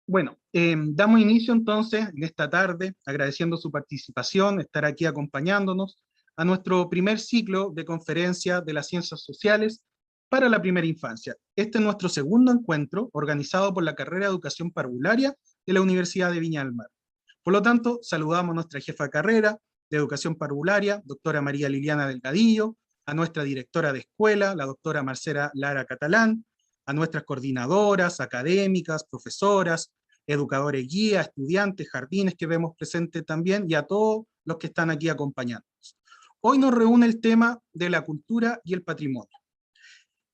Bueno, damos inicio entonces en esta tarde, agradeciendo su participación, estar aquí acompañándonos a nuestro primer ciclo de conferencia de las ciencias sociales para la primera infancia. Este es nuestro segundo encuentro organizado por la carrera de Educación Parvularia de la Universidad de Viña del Mar. Por lo tanto, saludamos a nuestra jefa de carrera de Educación Parvularia, doctora María Liliana Delgadillo, a nuestra directora de escuela, la doctora Marcela Lara Catalán, a nuestras coordinadoras, académicas, profesoras, educadores guía, estudiantes, jardines que vemos presentes también, y a todos los que están aquí acompañándonos. Hoy nos reúne el tema de la cultura y el patrimonio.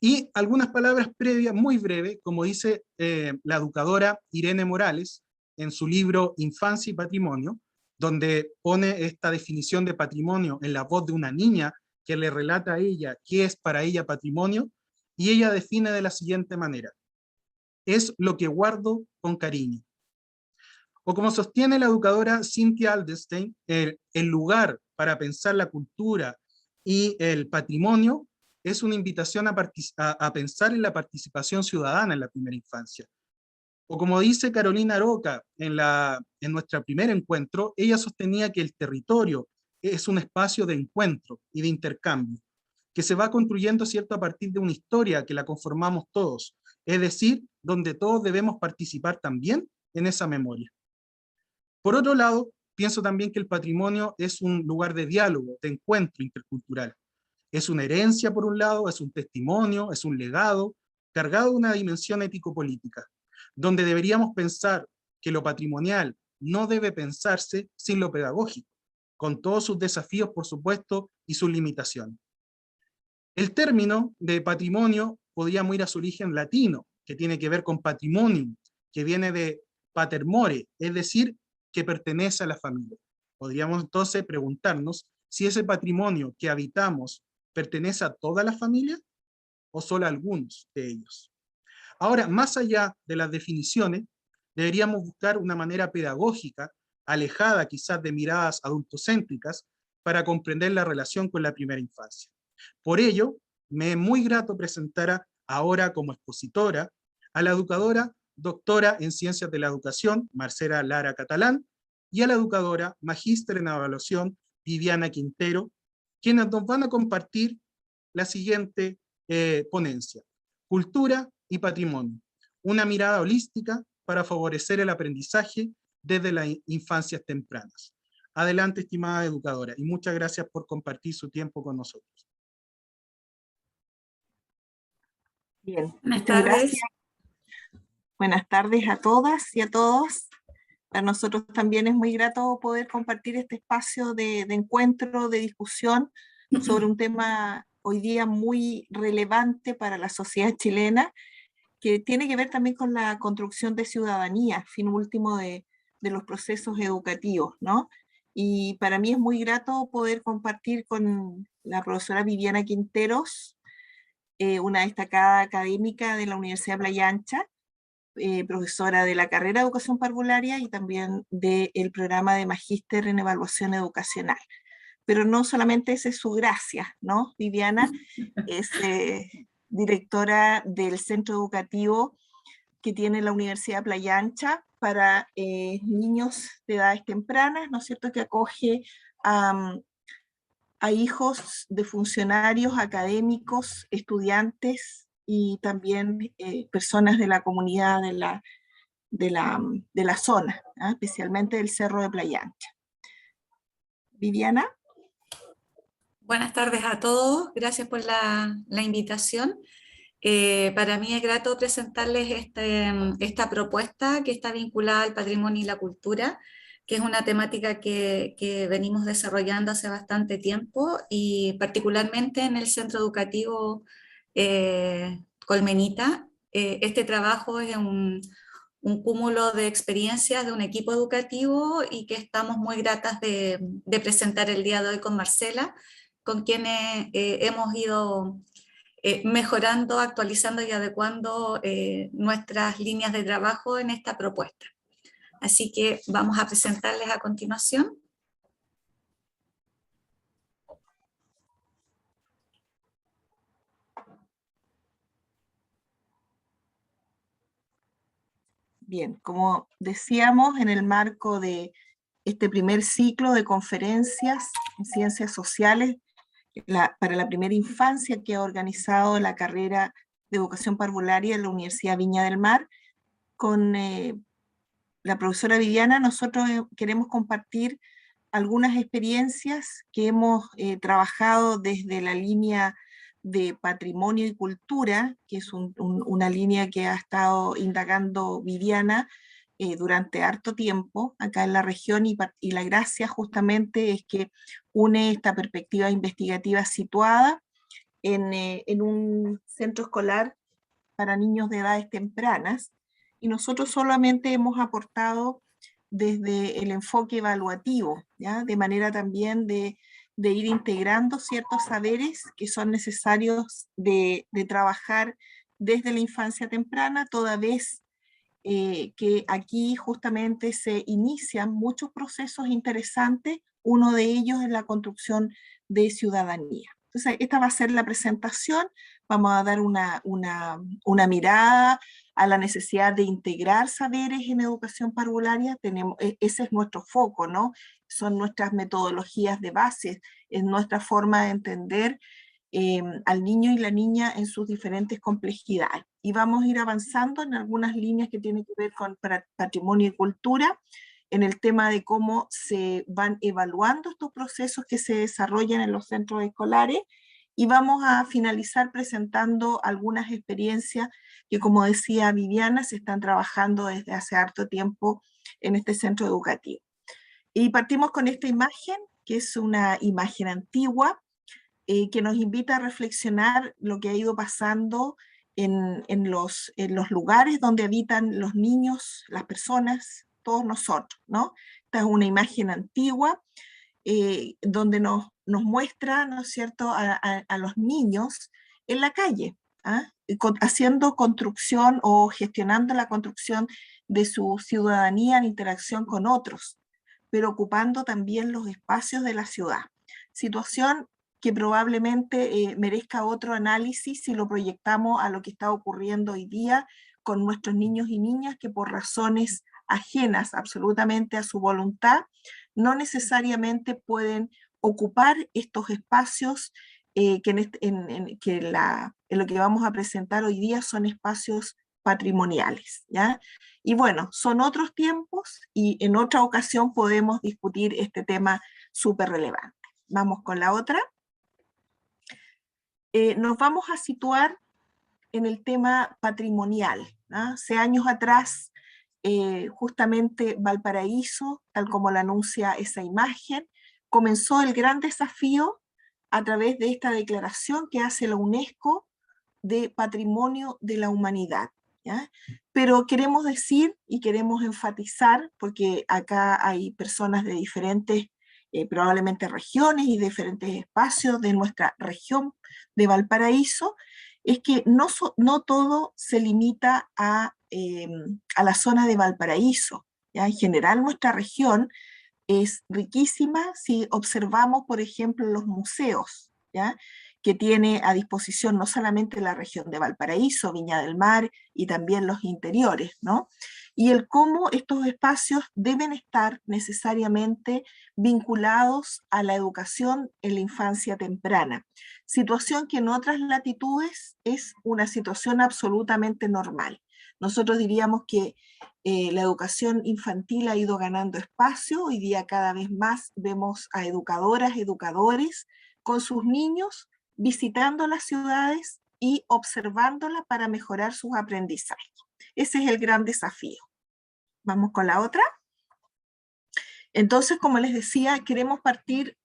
Y algunas palabras previas, muy breves, como dice la educadora Irene Morales, en su libro Infancia y Patrimonio, donde pone esta definición de patrimonio en la voz de una niña que le relata a ella qué es para ella patrimonio, y ella define de la siguiente manera: es lo que guardo con cariño. O como sostiene la educadora Cynthia Aldenstein, el lugar para pensar la cultura y el patrimonio es una invitación a pensar en la participación ciudadana en la primera infancia. O como dice Carolina Aroca en nuestro primer encuentro, ella sostenía que el territorio es un espacio de encuentro y de intercambio, que se va construyendo, ¿cierto?, a partir de una historia que la conformamos todos, es decir, donde todos debemos participar también en esa memoria. Por otro lado, pienso también que el patrimonio es un lugar de diálogo, de encuentro intercultural. Es una herencia, por un lado, es un testimonio, es un legado, cargado de una dimensión ético-política, donde deberíamos pensar que lo patrimonial no debe pensarse sin lo pedagógico, con todos sus desafíos, por supuesto, y sus limitaciones. El término de patrimonio podríamos ir a su origen latino, que tiene que ver con patrimonium, que viene de pater more, es decir, que pertenece a la familia. Podríamos entonces preguntarnos si ese patrimonio que habitamos pertenece a toda la familia o solo a algunos de ellos. Ahora, más allá de las definiciones, deberíamos buscar una manera pedagógica, alejada quizás de miradas adultocéntricas, para comprender la relación con la primera infancia. Por ello, me es muy grato presentar ahora como expositora a la educadora doctora en Ciencias de la Educación, Marcela Lara Catalán, y a la educadora magíster en evaluación, Viviana Quintero, quienes nos van a compartir la siguiente ponencia: Cultura y Patrimonio, una mirada holística para favorecer el aprendizaje desde las infancias tempranas. Adelante, estimada educadora, y muchas gracias por compartir su tiempo con nosotros. Bien, Buenas tardes. Buenas tardes a todas y a todos. Para nosotros también es muy grato poder compartir este espacio de encuentro, de discusión sobre un tema hoy día muy relevante para la sociedad chilena, que tiene que ver también con la construcción de ciudadanía, fin último de los procesos educativos, ¿no? Y para mí es muy grato poder compartir con la profesora Viviana Quinteros, una destacada académica de la Universidad de Playa Ancha, profesora de la carrera de Educación Parvularia y también del programa de Magíster en Evaluación Educacional. Pero no solamente esa es su gracia, ¿no? Viviana es directora del centro educativo que tiene la Universidad de Playa Ancha para niños de edades tempranas, ¿no es cierto?, que acoge a hijos de funcionarios académicos, estudiantes y también personas de la comunidad de la zona, ¿eh? Especialmente del Cerro de Playa Ancha. Viviana. Buenas tardes a todos, gracias por la invitación. Para mí es grato presentarles esta propuesta que está vinculada al patrimonio y la cultura, que es una temática que venimos desarrollando hace bastante tiempo y particularmente en el Centro Educativo Colmenita. Este trabajo es un cúmulo de experiencias de un equipo educativo y que estamos muy gratas de presentar el día de hoy con Marcela, con quienes hemos ido mejorando, actualizando y adecuando nuestras líneas de trabajo en esta propuesta. Así que vamos a presentarles a continuación. Bien, como decíamos, en el marco de este primer ciclo de conferencias en ciencias sociales para la primera infancia que ha organizado la carrera de educación parvularia en la Universidad Viña del Mar, con la profesora Viviana, nosotros queremos compartir algunas experiencias que hemos trabajado desde la línea de patrimonio y cultura, que es una línea que ha estado indagando Viviana durante harto tiempo acá en la región, y la gracia justamente es que une esta perspectiva investigativa situada en un centro escolar para niños de edades tempranas, y nosotros solamente hemos aportado desde el enfoque evaluativo, ¿ya? De manera también de ir integrando ciertos saberes que son necesarios de trabajar desde la infancia temprana, toda vez que aquí justamente se inician muchos procesos interesantes, uno de ellos es la construcción de ciudadanía. Entonces, esta va a ser la presentación, vamos a dar una mirada a la necesidad de integrar saberes en educación parvularia. Ese es nuestro foco, ¿no? Son nuestras metodologías de base, es nuestra forma de entender al niño y la niña en sus diferentes complejidades. Y vamos a ir avanzando en algunas líneas que tienen que ver con patrimonio y cultura, en el tema de cómo se van evaluando estos procesos que se desarrollan en los centros escolares, y vamos a finalizar presentando algunas experiencias que, como decía Viviana, se están trabajando desde hace harto tiempo en este centro educativo. Y partimos con esta imagen, que es una imagen antigua, que nos invita a reflexionar lo que ha ido pasando en los lugares donde habitan los niños, las personas, todos nosotros, ¿no? Esta es una imagen antigua donde nos muestra, ¿no es cierto?, a los niños en la calle, ¿ah? Haciendo construcción o gestionando la construcción de su ciudadanía en interacción con otros, pero ocupando también los espacios de la ciudad. Situación que probablemente merezca otro análisis si lo proyectamos a lo que está ocurriendo hoy día con nuestros niños y niñas que por razones ajenas absolutamente a su voluntad, no necesariamente pueden ocupar estos espacios en lo que vamos a presentar hoy día son espacios patrimoniales, ¿ya? Y bueno, son otros tiempos y en otra ocasión podemos discutir este tema súper relevante. Vamos con la otra. Nos vamos a situar en el tema patrimonial, ¿no? Hace años atrás, justamente Valparaíso, tal como lo anuncia esa imagen, comenzó el gran desafío a través de esta declaración que hace la UNESCO de Patrimonio de la Humanidad, ¿ya? Pero queremos decir y queremos enfatizar, porque acá hay personas de diferentes, probablemente regiones y diferentes espacios de nuestra región de Valparaíso, es que no todo se limita a la zona de Valparaíso, ¿ya? En general nuestra región es riquísima si observamos, por ejemplo, los museos, ¿ya?, que tiene a disposición no solamente la región de Valparaíso, Viña del Mar y también los interiores, ¿no? Y el cómo estos espacios deben estar necesariamente vinculados a la educación en la infancia temprana, situación que en otras latitudes es una situación absolutamente normal. Nosotros diríamos que la educación infantil ha ido ganando espacio, hoy día cada vez más vemos a educadoras, educadores con sus niños visitando las ciudades y observándolas para mejorar sus aprendizajes. Ese es el gran desafío. Vamos con la otra. Entonces, como les decía, queremos partir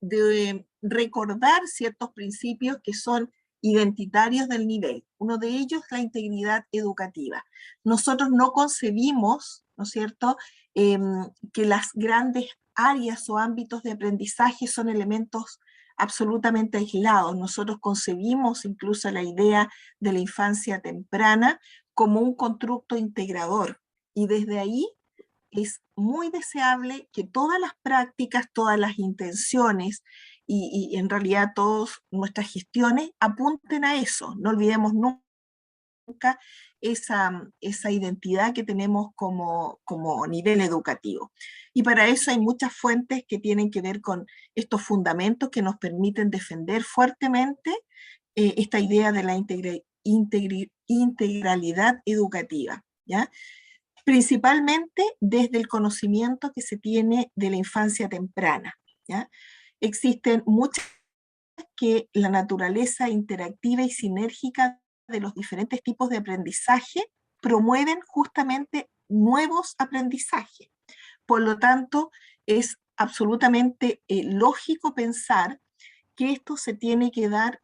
de recordar ciertos principios que son identitarios del nivel. Uno de ellos es la integridad educativa. Nosotros no concebimos, ¿no es cierto?, que las grandes áreas o ámbitos de aprendizaje son elementos absolutamente aislados. Nosotros concebimos incluso la idea de la infancia temprana como un constructo integrador, y desde ahí es muy deseable que todas las prácticas, todas las intenciones y en realidad todas nuestras gestiones apunten a eso. No olvidemos nunca esa identidad que tenemos como nivel educativo. Y para eso hay muchas fuentes que tienen que ver con estos fundamentos que nos permiten defender fuertemente esta idea de la integralidad educativa, ¿ya? Principalmente desde el conocimiento que se tiene de la infancia temprana, ¿ya? Existen muchas que la naturaleza interactiva y sinérgica de los diferentes tipos de aprendizaje promueven justamente nuevos aprendizajes. Por lo tanto, es absolutamente lógico pensar que esto se tiene que dar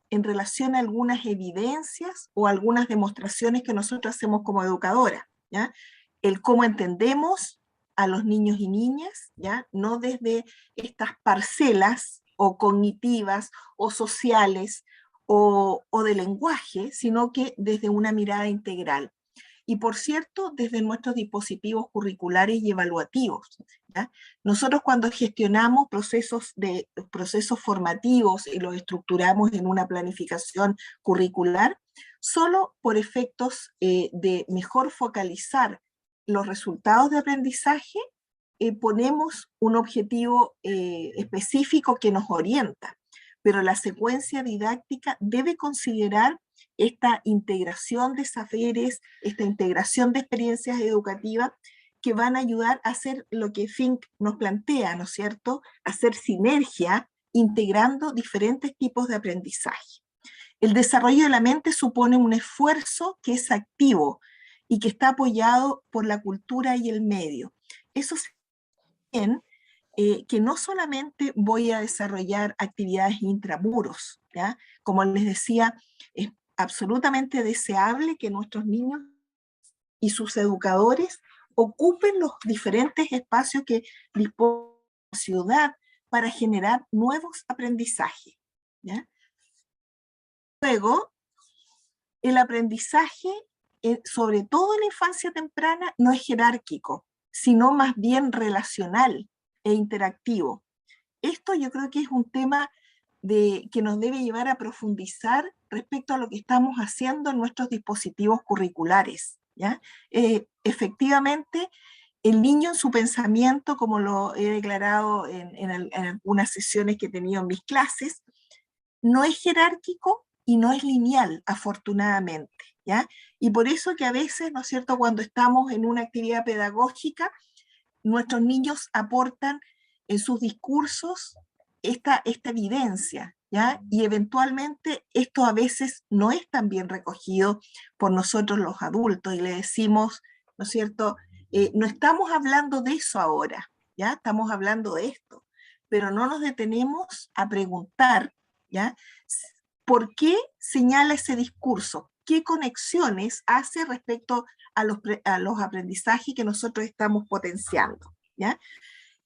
en relación a algunas evidencias o algunas demostraciones que nosotros hacemos como educadora, ¿ya? El cómo entendemos a los niños y niñas, ¿ya? No desde estas parcelas o cognitivas o sociales o de lenguaje, sino que desde una mirada integral. Y por cierto, desde nuestros dispositivos curriculares y evaluativos, ¿ya? Nosotros cuando gestionamos procesos formativos y los estructuramos en una planificación curricular, solo por efectos de mejor focalizar los resultados de aprendizaje, ponemos un objetivo específico que nos orienta, pero la secuencia didáctica debe considerar esta integración de saberes, esta integración de experiencias educativas que van a ayudar a hacer lo que Fink nos plantea, ¿no es cierto? Hacer sinergia integrando diferentes tipos de aprendizaje. El desarrollo de la mente supone un esfuerzo que es activo y que está apoyado por la cultura y el medio. Eso significa que no solamente voy a desarrollar actividades intramuros, ¿ya? Como les decía, es absolutamente deseable que nuestros niños y sus educadores ocupen los diferentes espacios que dispone la ciudad para generar nuevos aprendizajes, ¿ya? Luego, el aprendizaje, sobre todo en la infancia temprana, no es jerárquico, sino más bien relacional e interactivo. Esto yo creo que es un tema que nos debe llevar a profundizar respecto a lo que estamos haciendo en nuestros dispositivos curriculares, ¿ya? Efectivamente, el niño en su pensamiento, como lo he declarado en algunas sesiones que he tenido en mis clases, no es jerárquico y no es lineal, afortunadamente, ¿ya? Y por eso que a veces, ¿no es cierto?, cuando estamos en una actividad pedagógica, nuestros niños aportan en sus discursos esta evidencia, ¿ya? Y eventualmente esto a veces no es tan bien recogido por nosotros los adultos y le decimos, ¿no es cierto?, no estamos hablando de eso ahora, ¿ya? Estamos hablando de esto, pero no nos detenemos a preguntar, ¿ya? ¿Por qué señala ese discurso? ¿Qué conexiones hace respecto a los aprendizajes que nosotros estamos potenciando, ¿ya?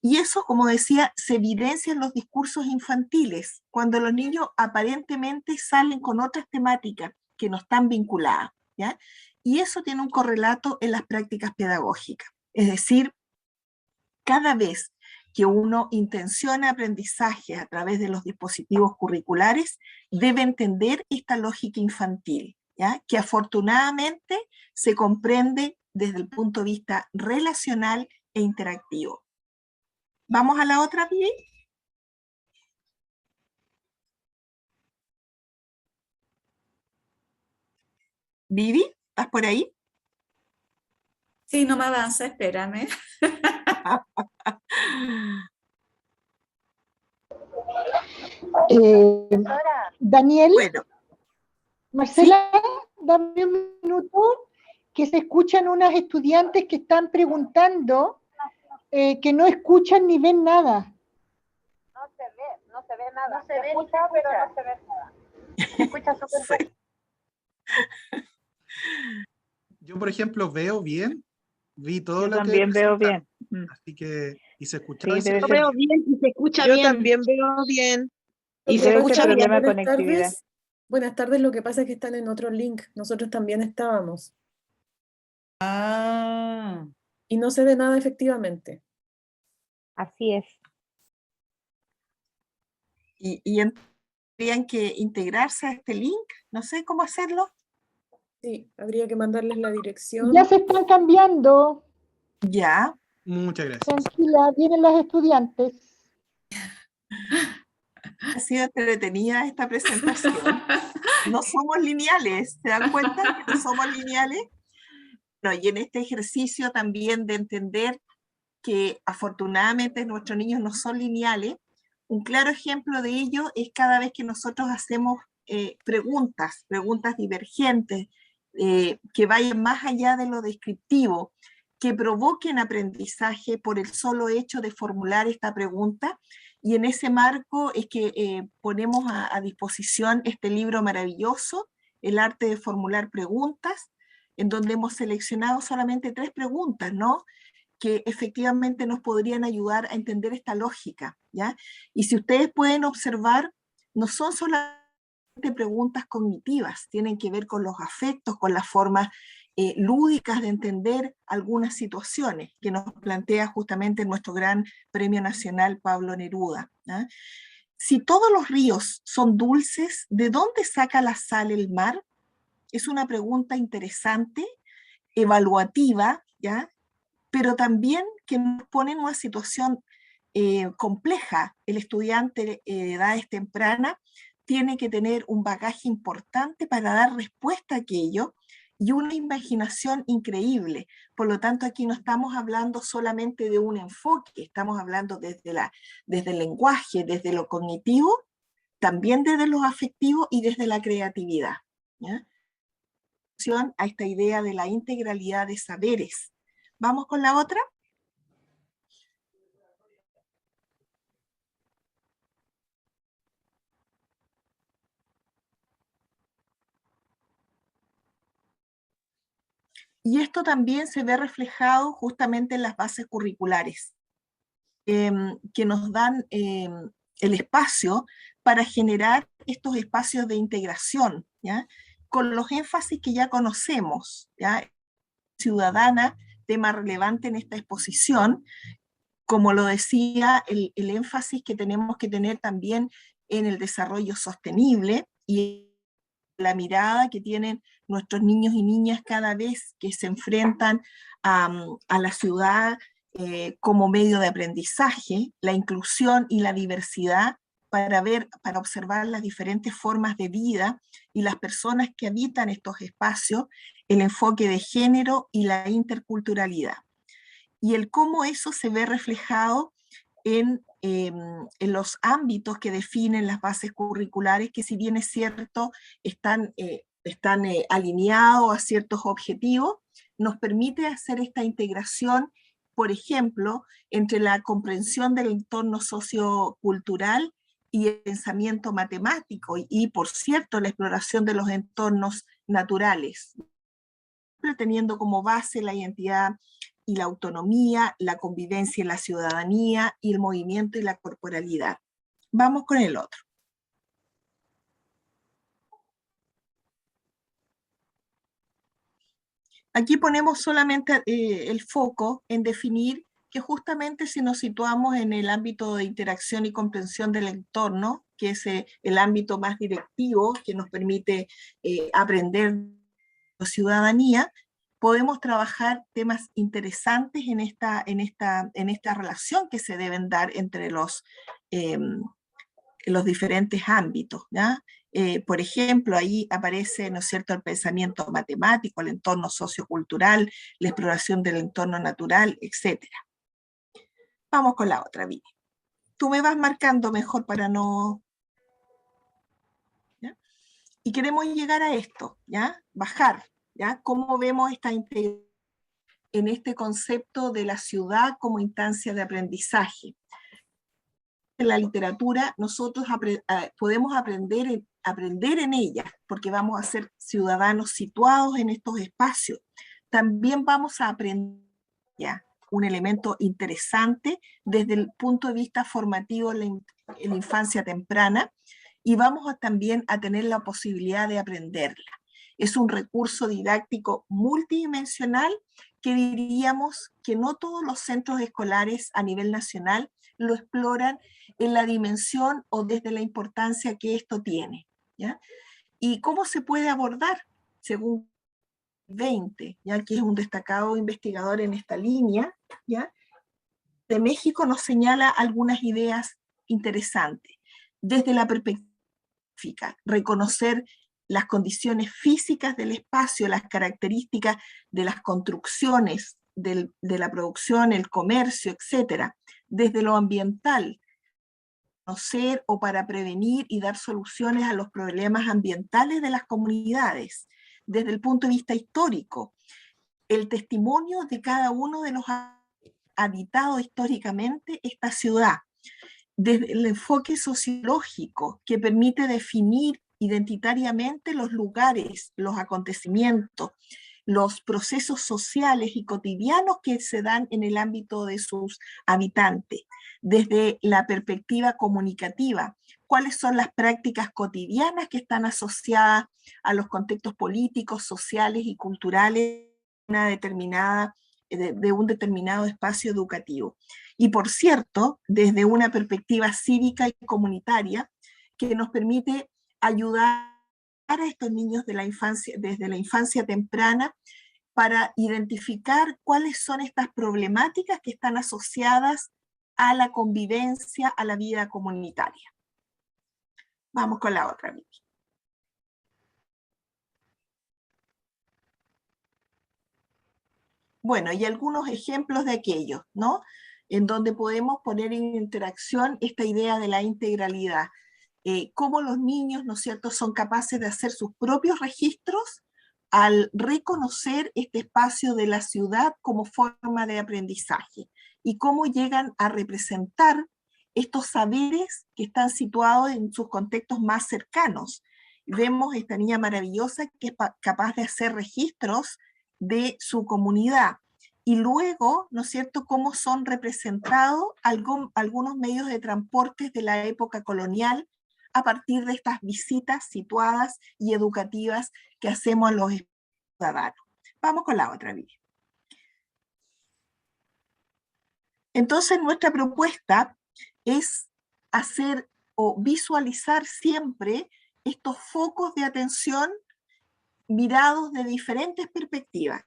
Y eso, como decía, se evidencia en los discursos infantiles, cuando los niños aparentemente salen con otras temáticas que no están vinculadas, ¿ya? Y eso tiene un correlato en las prácticas pedagógicas. Es decir, cada vez que uno intenciona aprendizaje a través de los dispositivos curriculares, debe entender esta lógica infantil, ¿ya? Que afortunadamente se comprende desde el punto de vista relacional e interactivo. ¿Vamos a la otra, Vivi? Vivi, ¿estás por ahí? Sí, no me avanza, espérame. Daniel, Bueno, Marcela, dame un minuto, que se escuchan unas estudiantes que están preguntando que no escuchan ni ven nada. No se ve nada. No se escucha, pero no se ve nada. Se escucha súper bien. Yo, por ejemplo, veo bien, vi todo Yo lo que también veo presentaron, bien. así que, y se escuchaba Sí, y se debe Yo ser, veo bien y se escucha Yo bien. también veo bien. Y se debe escucha ser bien. problema de Buenas conectividad. tardes. Buenas tardes, lo que pasa es que están en otro link. Nosotros también estábamos. Ah, Y no se ve nada efectivamente. así es. y tendrían que integrarse a este link, no sé cómo hacerlo. Sí, habría que mandarles la dirección. Ya se están cambiando. Ya. Muchas gracias. Tranquila, vienen los estudiantes. Ha sido entretenida esta presentación. No somos lineales, ¿se dan cuenta que no somos lineales? Bueno, y en este ejercicio también de entender que afortunadamente nuestros niños no son lineales, un claro ejemplo de ello es cada vez que nosotros hacemos preguntas divergentes, que vayan más allá de lo descriptivo, que provoquen aprendizaje por el solo hecho de formular esta pregunta. Y en ese marco es que ponemos a disposición este libro maravilloso, El arte de formular preguntas, en donde hemos seleccionado solamente 3 preguntas, ¿no?, que efectivamente nos podrían ayudar a entender esta lógica, ¿ya? Y si ustedes pueden observar, no son solamente preguntas cognitivas, tienen que ver con los afectos, con las formas lúdicas de entender algunas situaciones que nos plantea justamente nuestro gran Premio Nacional Pablo Neruda, ¿ya? Si todos los ríos son dulces, ¿de dónde saca la sal el mar? Es una pregunta interesante, evaluativa, ¿ya?, pero también que nos pone en una situación compleja. El estudiante de edades tempranas tiene que tener un bagaje importante para dar respuesta a aquello y una imaginación increíble. Por lo tanto, aquí no estamos hablando solamente de un enfoque, estamos hablando desde el lenguaje, desde lo cognitivo, también desde lo afectivo y desde la creatividad, ¿ya?, a esta idea de la integralidad de saberes. ¿Vamos con la otra? Y esto también se ve reflejado justamente en las bases curriculares, que nos dan el espacio para generar estos espacios de integración, ¿ya?, con los énfasis que ya conocemos, ¿ya? Ciudadana, tema relevante en esta exposición, como lo decía, el énfasis que tenemos que tener también en el desarrollo sostenible y la mirada que tienen nuestros niños y niñas cada vez que se enfrentan a la ciudad como medio de aprendizaje, la inclusión y la diversidad para observar las diferentes formas de vida y las personas que habitan estos espacios, el enfoque de género y la interculturalidad. Y el cómo eso se ve reflejado en los ámbitos que definen las bases curriculares, que si bien es cierto, están alineados a ciertos objetivos, nos permite hacer esta integración, por ejemplo, entre la comprensión del entorno sociocultural y el pensamiento matemático, y por cierto, la exploración de los entornos naturales, teniendo como base la identidad y la autonomía, la convivencia y la ciudadanía, y el movimiento y la corporalidad. Vamos con el otro. Aquí ponemos solamente el foco en definir que justamente si nos situamos en el ámbito de interacción y comprensión del entorno, que es el ámbito más directivo que nos permite aprender ciudadanía, podemos trabajar temas interesantes en esta relación que se deben dar entre los diferentes ámbitos, ¿ya? Por ejemplo, ahí aparece, ¿no es cierto?, el pensamiento matemático, el entorno sociocultural, la exploración del entorno natural, etc. Vamos con la otra, Vivi. Tú me vas marcando mejor para no... ¿ya? Y queremos llegar a esto, ¿ya? Bajar, ¿ya? ¿Cómo vemos esta integración en este concepto de la ciudad como instancia de aprendizaje? En la literatura nosotros podemos aprender en ella, porque vamos a ser ciudadanos situados en estos espacios. También vamos a aprender ya un elemento interesante desde el punto de vista formativo en la infancia temprana, y vamos también a tener la posibilidad de aprenderla. Es un recurso didáctico multidimensional que diríamos que no todos los centros escolares a nivel nacional lo exploran en la dimensión o desde la importancia que esto tiene, ¿ya? ¿Y cómo se puede abordar? Según 20, ya que es un destacado investigador en esta línea, ¿ya? De México nos señala algunas ideas interesantes. Desde la perspectiva, reconocer las condiciones físicas del espacio, las características de las construcciones, de la producción, el comercio, etc. Desde lo ambiental, conocer o para prevenir y dar soluciones a los problemas ambientales de las comunidades. Desde el punto de vista histórico, el testimonio de cada uno de los habitado históricamente esta ciudad, desde el enfoque sociológico que permite definir identitariamente los lugares, los acontecimientos, los procesos sociales y cotidianos que se dan en el ámbito de sus habitantes, desde la perspectiva comunicativa, cuáles son las prácticas cotidianas que están asociadas a los contextos políticos, sociales y culturales de un determinado espacio educativo. Y por cierto, desde una perspectiva cívica y comunitaria que nos permite ayudar a estos niños de la infancia, desde la infancia temprana, para identificar cuáles son estas problemáticas que están asociadas a la convivencia, a la vida comunitaria. Vamos con la otra, Vicky. Bueno, y algunos ejemplos de aquellos, ¿no? En donde podemos poner en interacción esta idea de la integralidad. Cómo los niños, ¿no es cierto?, son capaces de hacer sus propios registros al reconocer este espacio de la ciudad como forma de aprendizaje, y cómo llegan a representar estos saberes que están situados en sus contextos más cercanos. Vemos esta niña maravillosa que es capaz de hacer registros de su comunidad, y luego, ¿no es cierto?, cómo son representados algunos medios de transporte de la época colonial a partir de estas visitas situadas y educativas que hacemos a los ciudadanos. Vamos con la otra vídeo. Entonces, nuestra propuesta es hacer o visualizar siempre estos focos de atención mirados de diferentes perspectivas.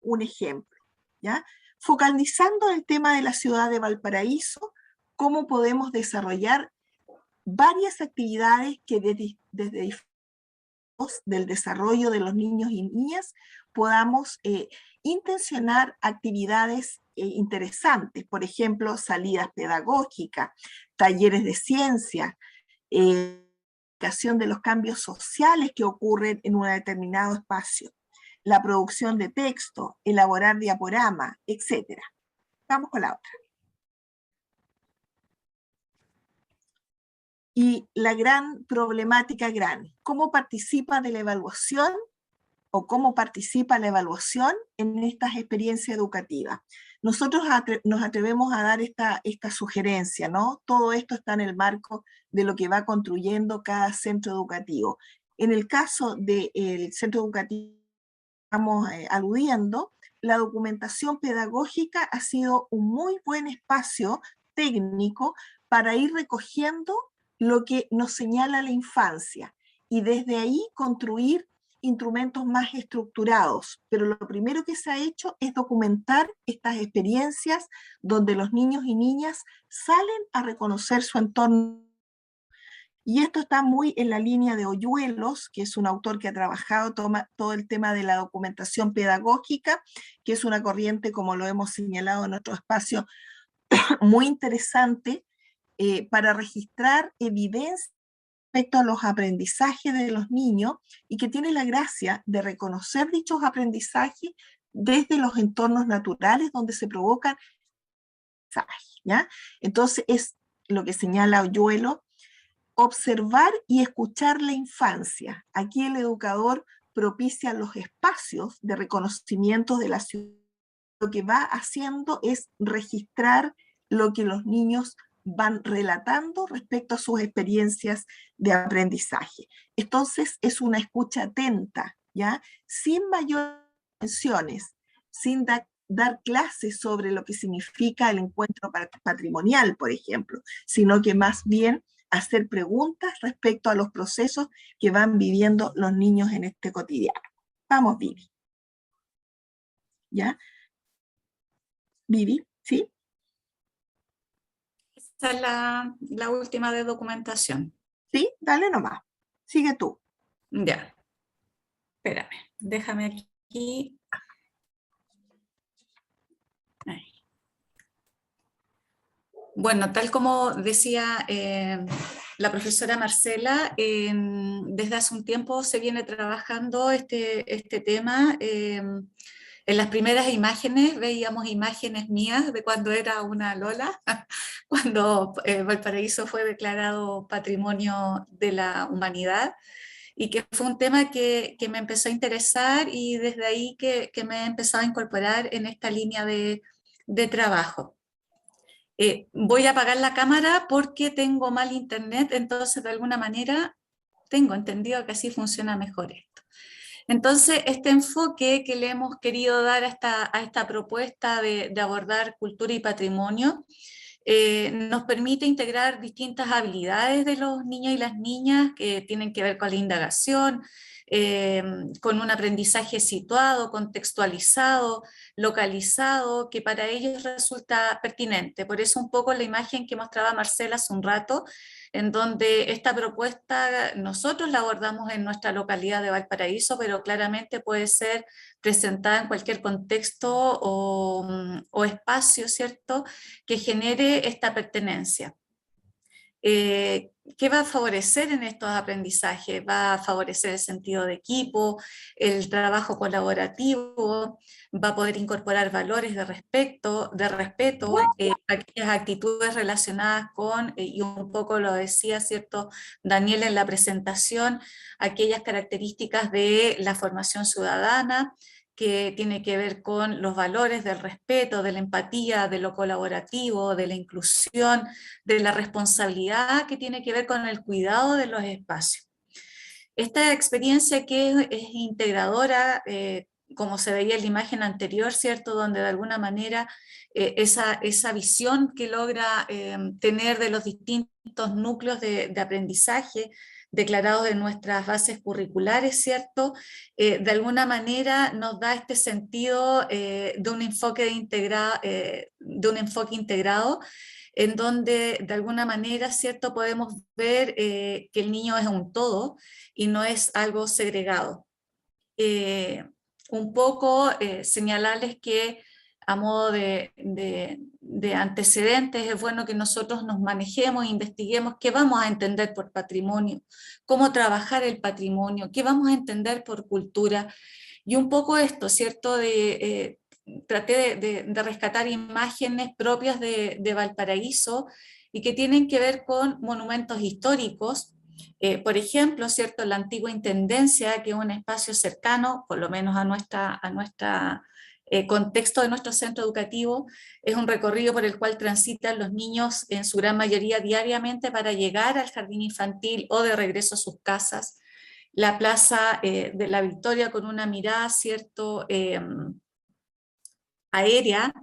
Un ejemplo, ¿ya? Focalizando el tema de la ciudad de Valparaíso, cómo podemos desarrollar varias actividades que desde del desarrollo de los niños y niñas podamos intencionar actividades interesantes, por ejemplo, salidas pedagógicas, talleres de ciencia, explicación de los cambios sociales que ocurren en un determinado espacio, la producción de texto, elaborar diaporamas, etc. Vamos con la otra. Y la gran problemática ¿cómo participa de la evaluación o cómo participa la evaluación en estas experiencias educativas? Nosotros nos atrevemos a dar esta sugerencia, ¿no? Todo esto está en el marco de lo que va construyendo cada centro educativo. En el caso del centro educativo que estamos aludiendo, la documentación pedagógica ha sido un muy buen espacio técnico para ir recogiendo lo que nos señala la infancia, y desde ahí construir instrumentos más estructurados. Pero lo primero que se ha hecho es documentar estas experiencias donde los niños y niñas salen a reconocer su entorno. Y esto está muy en la línea de Hoyuelos, que es un autor que ha trabajado todo el tema de la documentación pedagógica, que es una corriente, como lo hemos señalado en nuestro espacio, muy interesante, para registrar evidencia respecto a los aprendizajes de los niños, y que tiene la gracia de reconocer dichos aprendizajes desde los entornos naturales donde se provocan aprendizajes, ¿ya? Entonces es lo que señala Hoyuelo: observar y escuchar la infancia. Aquí el educador propicia los espacios de reconocimiento de la ciudad. Lo que va haciendo es registrar lo que los niños van relatando respecto a sus experiencias de aprendizaje. Entonces es una escucha atenta, ¿ya? Sin mayores tensiones, sin dar clases sobre lo que significa el encuentro patrimonial, por ejemplo, sino que más bien hacer preguntas respecto a los procesos que van viviendo los niños en este cotidiano. Vamos, Vivi. ¿Ya? Vivi, ¿sí? Esta es la última de documentación. Sí, dale nomás. Sigue tú. Ya. Espérame, déjame aquí. Ahí. Bueno, tal como decía la profesora Marcela, desde hace un tiempo se viene trabajando este tema. En las primeras imágenes veíamos imágenes mías de cuando era una Lola, cuando Valparaíso fue declarado Patrimonio de la Humanidad, y que fue un tema que me empezó a interesar, y desde ahí que me he empezado a incorporar en esta línea de trabajo. Voy a apagar la cámara porque tengo mal internet, entonces de alguna manera tengo entendido que así funciona mejor esto. Entonces, este enfoque que le hemos querido dar a esta propuesta de abordar cultura y patrimonio, nos permite integrar distintas habilidades de los niños y las niñas que tienen que ver con la indagación, con un aprendizaje situado, contextualizado, localizado, que para ellos resulta pertinente. Por eso un poco la imagen que mostraba Marcela hace un rato, en donde esta propuesta nosotros la abordamos en nuestra localidad de Valparaíso, pero claramente puede ser presentada en cualquier contexto o espacio, ¿cierto?, que genere esta pertenencia. ¿Qué va a favorecer en estos aprendizajes? Va a favorecer el sentido de equipo, el trabajo colaborativo, va a poder incorporar valores de respeto, aquellas actitudes relacionadas con, y un poco lo decía, ¿cierto?, Daniel en la presentación, aquellas características de la formación ciudadana, que tiene que ver con los valores del respeto, de la empatía, de lo colaborativo, de la inclusión, de la responsabilidad, que tiene que ver con el cuidado de los espacios. Esta experiencia que es integradora, como se veía en la imagen anterior, ¿cierto?, donde de alguna manera esa visión que logra tener de los distintos núcleos de aprendizaje declarados en nuestras bases curriculares, ¿cierto?, de alguna manera nos da este sentido de un enfoque integrado, en donde de alguna manera, ¿cierto?, podemos ver que el niño es un todo y no es algo segregado. Un poco señalarles que a modo de antecedentes es bueno que nosotros nos manejemos, investiguemos qué vamos a entender por patrimonio, cómo trabajar el patrimonio, qué vamos a entender por cultura, y un poco esto, ¿cierto?, traté de rescatar imágenes propias de Valparaíso y que tienen que ver con monumentos históricos. Por ejemplo, ¿cierto?, la antigua Intendencia, que es un espacio cercano, por lo menos a nuestra contexto de nuestro centro educativo, es un recorrido por el cual transitan los niños en su gran mayoría diariamente para llegar al jardín infantil o de regreso a sus casas. La Plaza de la Victoria, con una mirada, ¿cierto?, aérea,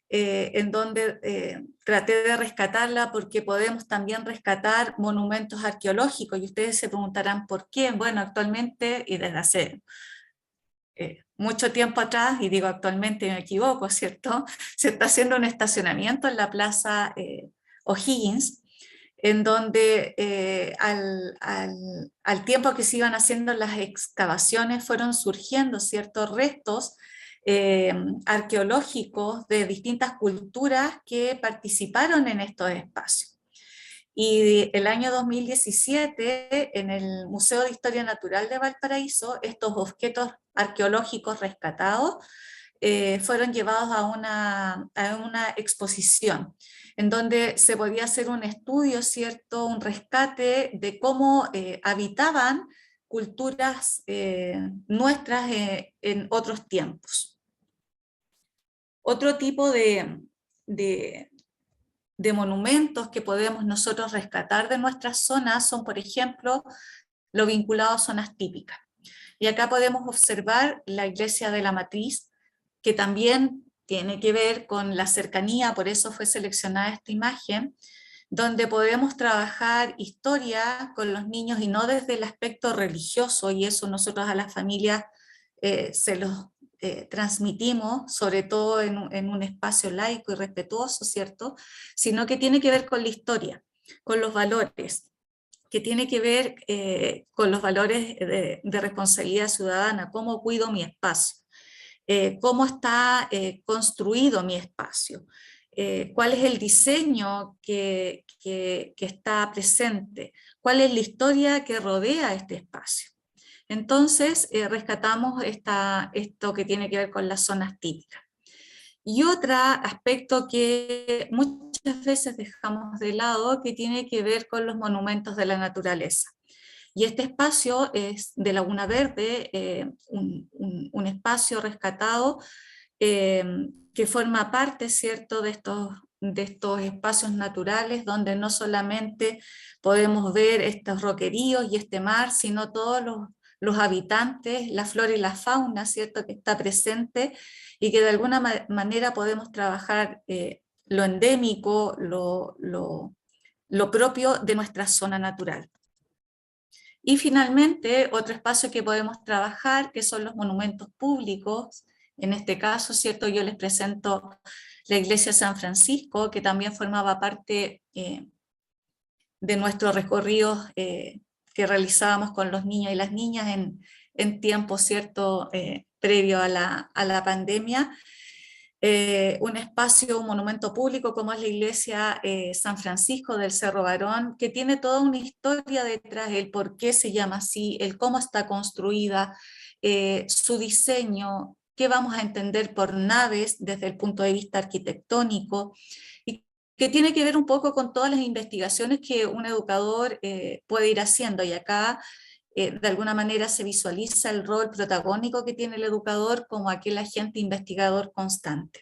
en donde traté de rescatarla porque podemos también rescatar monumentos arqueológicos, y ustedes se preguntarán por qué. Bueno, actualmente y desde hace mucho tiempo atrás, y digo actualmente, me equivoco, ¿cierto?, se está haciendo un estacionamiento en la Plaza O'Higgins, en donde al tiempo que se iban haciendo las excavaciones fueron surgiendo ciertos restos arqueológicos de distintas culturas que participaron en estos espacios. Y el año 2017, en el Museo de Historia Natural de Valparaíso, estos objetos arqueológicos rescatados fueron llevados a una exposición, en donde se podía hacer un estudio, ¿cierto?, un rescate de cómo habitaban culturas nuestras en otros tiempos. Otro tipo de monumentos que podemos nosotros rescatar de nuestras zonas son, por ejemplo, lo vinculado a zonas típicas. Y acá podemos observar la iglesia de la Matriz, que también tiene que ver con la cercanía, por eso fue seleccionada esta imagen, donde podemos trabajar historia con los niños y no desde el aspecto religioso, y eso nosotros a las familias se los transmitimos, sobre todo en un espacio laico y respetuoso, ¿cierto? Sino que tiene que ver con la historia, con los valores, que tiene que ver con los valores de responsabilidad ciudadana, cómo cuido mi espacio, cómo está construido mi espacio, cuál es el diseño que está presente, cuál es la historia que rodea este espacio. Entonces, rescatamos esto que tiene que ver con las zonas típicas. Y otro aspecto que muchas veces dejamos de lado, que tiene que ver con los monumentos de la naturaleza. Y este espacio es de Laguna Verde, un espacio rescatado que forma parte, ¿cierto?, de estos espacios naturales donde no solamente podemos ver estos roqueríos y este mar, sino todos los habitantes, la flora y la fauna, ¿cierto?, que está presente y que de alguna manera podemos trabajar lo endémico, lo propio de nuestra zona natural. Y finalmente, otro espacio que podemos trabajar, que son los monumentos públicos. En este caso, ¿cierto?, yo les presento la Iglesia de San Francisco, que también formaba parte de nuestros recorridos que realizábamos con los niños y las niñas en tiempo, ¿cierto?, previo a la pandemia. Un espacio, un monumento público como es la Iglesia San Francisco del Cerro Barón, que tiene toda una historia detrás, el por qué se llama así, el cómo está construida, su diseño, qué vamos a entender por naves desde el punto de vista arquitectónico, y que tiene que ver un poco con todas las investigaciones que un educador puede ir haciendo, y acá de alguna manera se visualiza el rol protagónico que tiene el educador como aquel agente investigador constante.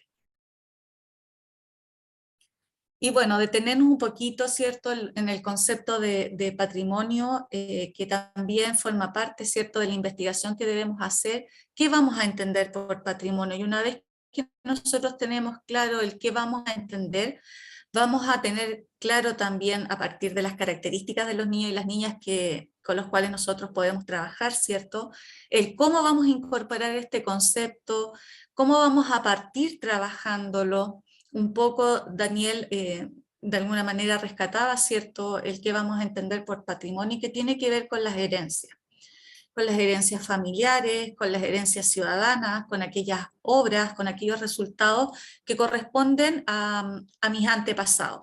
Y bueno, detenernos un poquito, ¿cierto?, en el concepto de patrimonio, que también forma parte, ¿cierto?, de la investigación que debemos hacer. ¿Qué vamos a entender por patrimonio? Y una vez que nosotros tenemos claro el qué vamos a entender, vamos a tener claro también, a partir de las características de los niños y las niñas con los cuales nosotros podemos trabajar, ¿cierto?, el cómo vamos a incorporar este concepto, cómo vamos a partir trabajándolo. Un poco Daniel de alguna manera rescataba, ¿cierto?, el que vamos a entender por patrimonio, que tiene que ver con las herencias familiares, con las herencias ciudadanas, con aquellas obras, con aquellos resultados que corresponden a mis antepasados.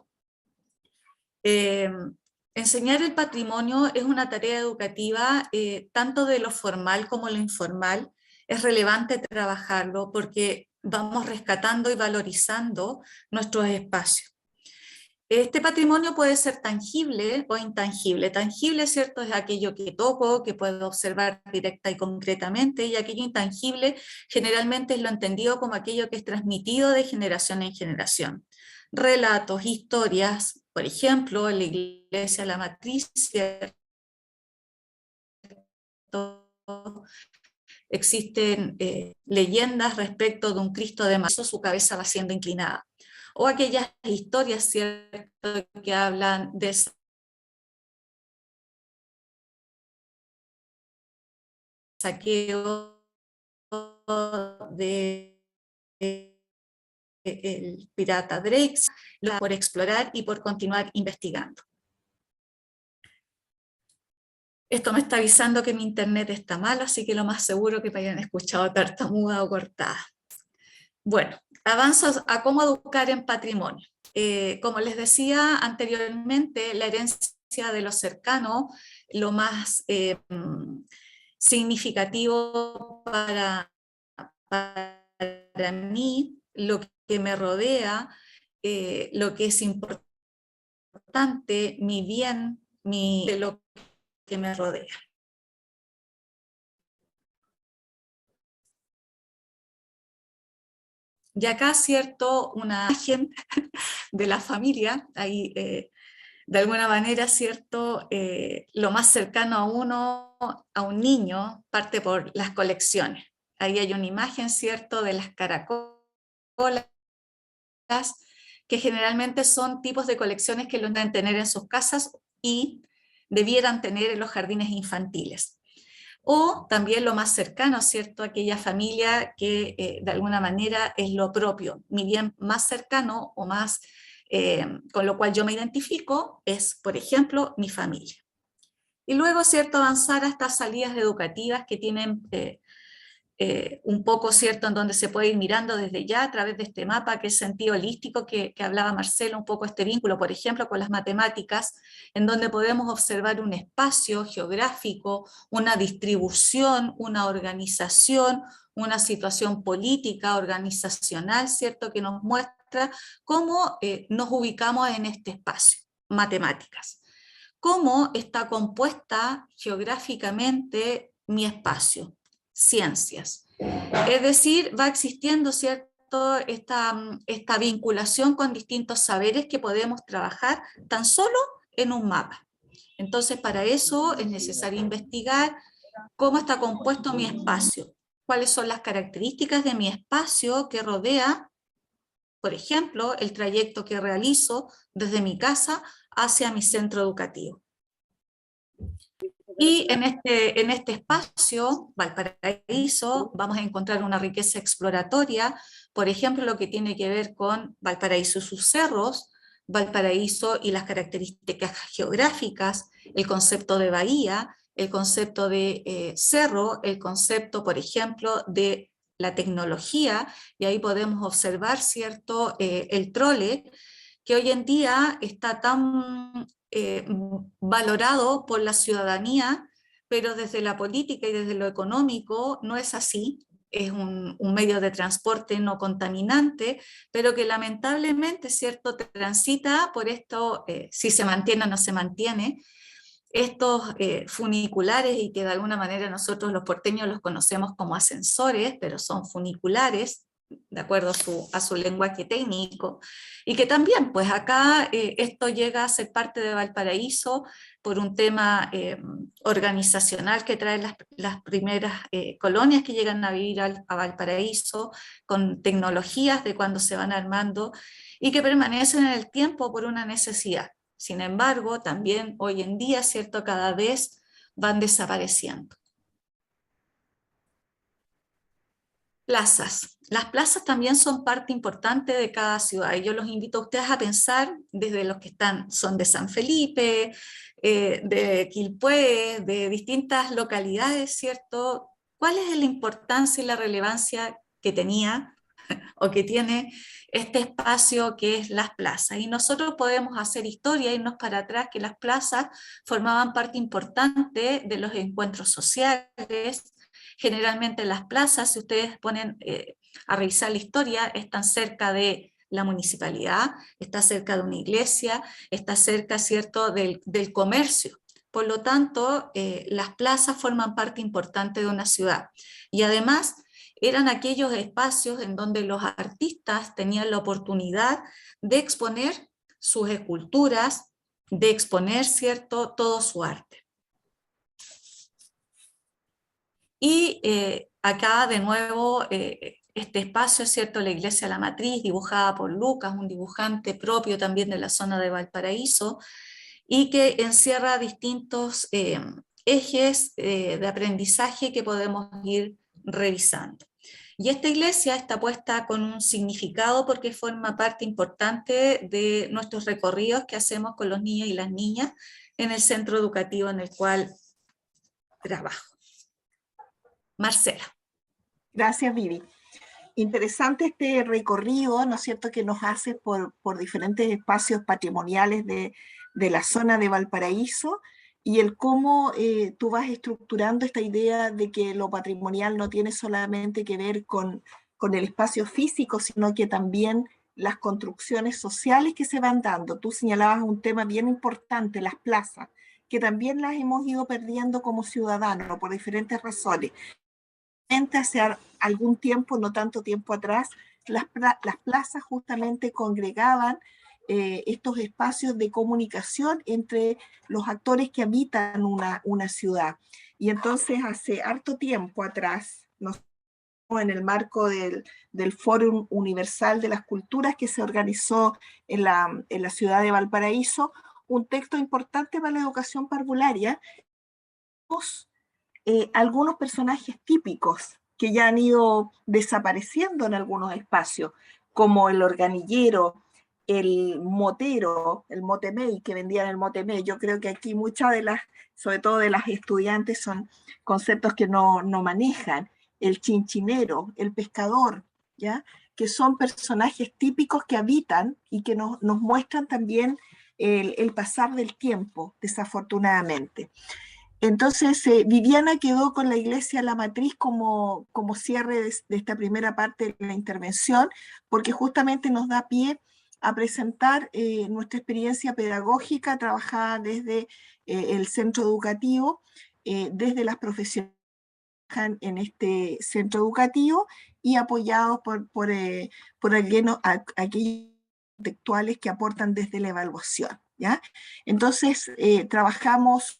Enseñar el patrimonio es una tarea educativa, tanto de lo formal como lo informal. Es relevante trabajarlo porque vamos rescatando y valorizando nuestros espacios. Este patrimonio puede ser tangible o intangible. Tangible, ¿cierto?, es aquello que toco, que puedo observar directa y concretamente, y aquello intangible generalmente es lo entendido como aquello que es transmitido de generación en generación. Relatos, historias, por ejemplo, en la Iglesia de la Matriz, ¿cierto?, existen leyendas respecto de un Cristo de mazo, su cabeza va siendo inclinada. O aquellas historias, ¿cierto?, que hablan de saqueo de el pirata Drake, por explorar y por continuar investigando. Esto me está avisando que mi internet está malo, así que lo más seguro que me hayan escuchado tartamuda o cortada. Bueno, avanzo a cómo educar en patrimonio. Como les decía anteriormente, la herencia de lo cercano, lo más significativo para mí, lo que me rodea, lo que es importante, mi bien, de lo que me rodea. Y acá, ¿cierto?, una imagen de la familia, ahí de alguna manera, ¿cierto?, lo más cercano a uno, a un niño, parte por las colecciones. Ahí hay una imagen, ¿cierto?, de las caracolas, que generalmente son tipos de colecciones que los deben tener en sus casas y debieran tener en los jardines infantiles. o también lo más cercano, ¿cierto? Aquella familia que de alguna manera es lo propio, mi bien más cercano o más con lo cual yo me identifico es, por ejemplo, mi familia. Y luego, ¿cierto? Avanzar a estas salidas educativas que tienen un poco, ¿cierto?, en donde se puede ir mirando desde ya a través de este mapa, que es sentido holístico, que hablaba Marcelo, un poco este vínculo, por ejemplo, con las matemáticas, en donde podemos observar un espacio geográfico, una distribución, una organización, una situación política, organizacional, ¿cierto?, que nos muestra cómo nos ubicamos en este espacio, matemáticas. Cómo está compuesta geográficamente mi espacio, ciencias. Es decir, va existiendo, ¿cierto?, esta vinculación con distintos saberes que podemos trabajar tan solo en un mapa. Entonces, para eso es necesario investigar cómo está compuesto mi espacio, cuáles son las características de mi espacio que rodea, por ejemplo, el trayecto que realizo desde mi casa hacia mi centro educativo. Y en este espacio, Valparaíso, vamos a encontrar una riqueza exploratoria, por ejemplo, lo que tiene que ver con Valparaíso y sus cerros, Valparaíso y las características geográficas, el concepto de bahía, el concepto de cerro, el concepto, por ejemplo, de la tecnología, y ahí podemos observar, ¿cierto?, el trole, que hoy en día está tan valorado por la ciudadanía, pero desde la política y desde lo económico no es así. Es un medio de transporte no contaminante, pero que lamentablemente, ¿cierto?, transita por esto, si se mantiene o no se mantiene, estos funiculares, y que de alguna manera nosotros los porteños los conocemos como ascensores, pero son funiculares, de acuerdo a su lenguaje técnico, y que también, pues acá esto llega a ser parte de Valparaíso por un tema organizacional que trae las primeras colonias que llegan a vivir a Valparaíso, con tecnologías de cuando se van armando, y que permanecen en el tiempo por una necesidad. Sin embargo, también hoy en día, ¿cierto?, cada vez van desapareciendo. Plazas. Las plazas también son parte importante de cada ciudad, y yo los invito a ustedes a pensar desde los que son de San Felipe, de Quilpué, de distintas localidades, ¿cierto? ¿Cuál es la importancia y la relevancia que tenía o que tiene este espacio que es las plazas? Y nosotros podemos hacer historia, irnos para atrás, que las plazas formaban parte importante de los encuentros sociales. Generalmente las plazas, si ustedes ponen a revisar la historia, están cerca de la municipalidad, está cerca de una iglesia, está cerca, ¿cierto?, del comercio. Por lo tanto, las plazas forman parte importante de una ciudad. Y además, eran aquellos espacios en donde los artistas tenían la oportunidad de exponer sus esculturas, de exponer, ¿cierto?, todo su arte. Y acá de nuevo este espacio, ¿cierto?, la Iglesia de la Matriz, dibujada por Lucas, un dibujante propio también de la zona de Valparaíso, y que encierra distintos ejes de aprendizaje que podemos ir revisando. Y esta iglesia está puesta con un significado porque forma parte importante de nuestros recorridos que hacemos con los niños y las niñas en el centro educativo en el cual trabajo. Marcela. Gracias, Vivi. Interesante este recorrido, ¿no es cierto?, que nos hace por diferentes espacios patrimoniales de la zona de Valparaíso, y el cómo tú vas estructurando esta idea de que lo patrimonial no tiene solamente que ver con el espacio físico, sino que también las construcciones sociales que se van dando. Tú señalabas un tema bien importante, las plazas, que también las hemos ido perdiendo como ciudadanos por diferentes razones. Hace algún tiempo, no tanto tiempo atrás, las plazas justamente congregaban estos espacios de comunicación entre los actores que habitan una ciudad. Y entonces hace harto tiempo atrás, en el marco del Fórum Universal de las Culturas que se organizó en la ciudad de Valparaíso, un texto importante para la educación parvularia, algunos personajes típicos que ya han ido desapareciendo en algunos espacios, como el organillero, el motero, el motemey, que vendían el motemey. Yo creo que aquí muchas de las, sobre todo de las estudiantes, son conceptos que no manejan. El chinchinero, el pescador, ¿ya? Que son personajes típicos que habitan y que nos muestran también el pasar del tiempo, desafortunadamente. Entonces, Viviana quedó con la Iglesia La Matriz como cierre de esta primera parte de la intervención, porque justamente nos da pie a presentar nuestra experiencia pedagógica trabajada desde el centro educativo, desde las profesionales en este centro educativo y apoyados por aquellos intelectuales que aportan desde la evaluación, ¿ya? Entonces, trabajamos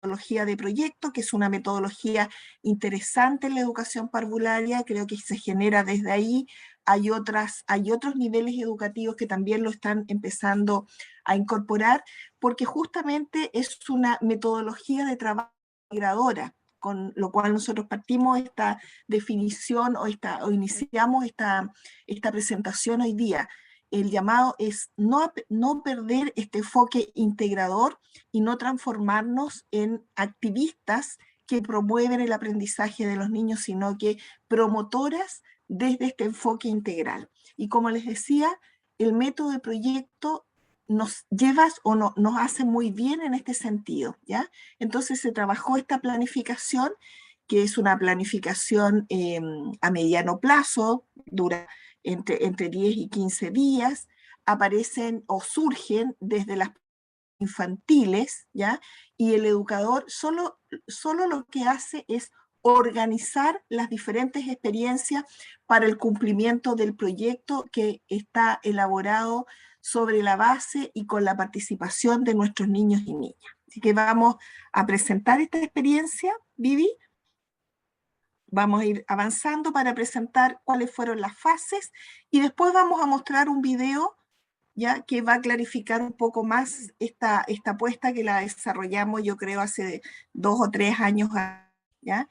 metodología de proyecto, que es una metodología interesante en la educación parvularia, creo que se genera desde ahí. Hay otros niveles educativos que también lo están empezando a incorporar, porque justamente es una metodología de trabajo integradora, con lo cual nosotros partimos esta definición o iniciamos esta presentación hoy día. El llamado es no perder este enfoque integrador y no transformarnos en activistas que promueven el aprendizaje de los niños, sino que promotoras desde este enfoque integral. Y como les decía, el método de proyecto nos lleva o nos hace muy bien en este sentido, ¿ya? Entonces se trabajó esta planificación, que es una planificación a mediano plazo, dura entre 10 y 15 días, aparecen o surgen desde las infantiles, ¿ya? Y el educador solo lo que hace es organizar las diferentes experiencias para el cumplimiento del proyecto que está elaborado sobre la base y con la participación de nuestros niños y niñas. Así que vamos a presentar esta experiencia, Vivi. Vamos a ir avanzando para presentar cuáles fueron las fases y después vamos a mostrar un video, ¿ya? Que va a clarificar un poco más esta apuesta que la desarrollamos, yo creo, hace 2 o 3 años, ¿ya?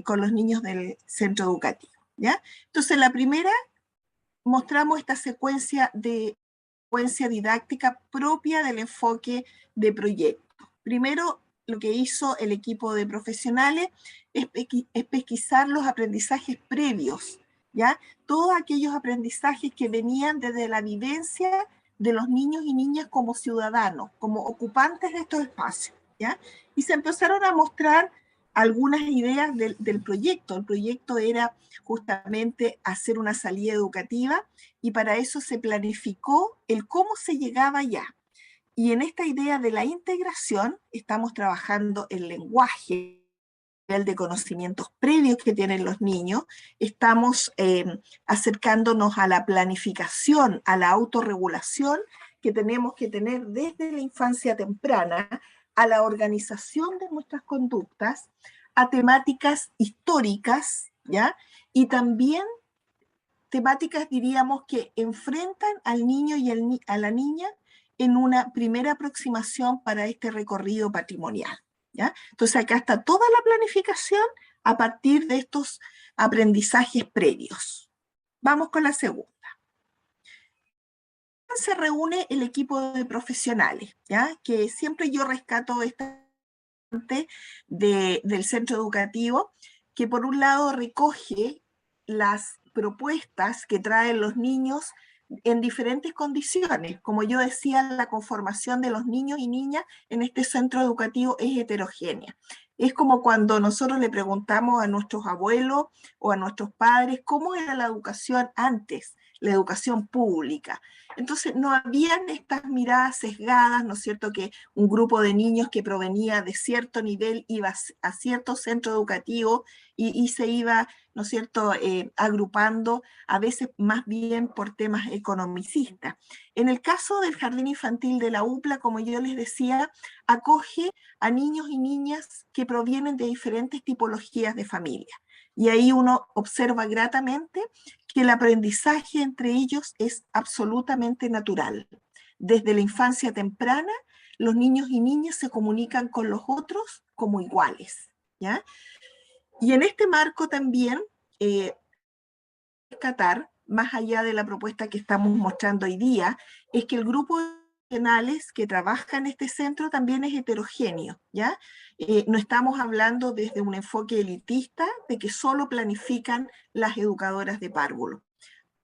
Con los niños del centro educativo, ¿ya? Entonces, la primera, mostramos esta secuencia didáctica propia del enfoque de proyecto. Primero, lo que hizo el equipo de profesionales es pesquisar los aprendizajes previos, ¿ya? Todos aquellos aprendizajes que venían desde la vivencia de los niños y niñas como ciudadanos, como ocupantes de estos espacios, ¿ya? Y se empezaron a mostrar algunas ideas del proyecto. El proyecto era justamente hacer una salida educativa y para eso se planificó el cómo se llegaba allá. Y en esta idea de la integración estamos trabajando el lenguaje, el de conocimientos previos que tienen los niños, estamos acercándonos a la planificación, a la autorregulación que tenemos que tener desde la infancia temprana, a la organización de nuestras conductas, a temáticas históricas, ¿ya? Y también temáticas, diríamos, que enfrentan al niño y a la niña en una primera aproximación para este recorrido patrimonial, ¿ya? Entonces acá está toda la planificación a partir de estos aprendizajes previos. Vamos con la segunda. Se reúne el equipo de profesionales, ¿ya? Que siempre yo rescato esta parte del centro educativo, que por un lado recoge las propuestas que traen los niños en diferentes condiciones. Como yo decía, la conformación de los niños y niñas en este centro educativo es heterogénea. Es como cuando nosotros le preguntamos a nuestros abuelos o a nuestros padres cómo era la educación antes, la educación pública. Entonces no habían estas miradas sesgadas, ¿no es cierto?, que un grupo de niños que provenía de cierto nivel iba a cierto centro educativo y se iba, ¿no es cierto?, agrupando, a veces más bien por temas economicistas. En el caso del jardín infantil de la UPLA, como yo les decía, acoge a niños y niñas que provienen de diferentes tipologías de familia. Y ahí uno observa gratamente que el aprendizaje entre ellos es absolutamente natural. Desde la infancia temprana, los niños y niñas se comunican con los otros como iguales, ¿ya? Y en este marco también, rescatar, más allá de la propuesta que estamos mostrando hoy día, es que el grupo de profesionales que trabaja en este centro también es heterogéneo, ¿ya? No estamos hablando desde un enfoque elitista de que solo planifican las educadoras de párvulo.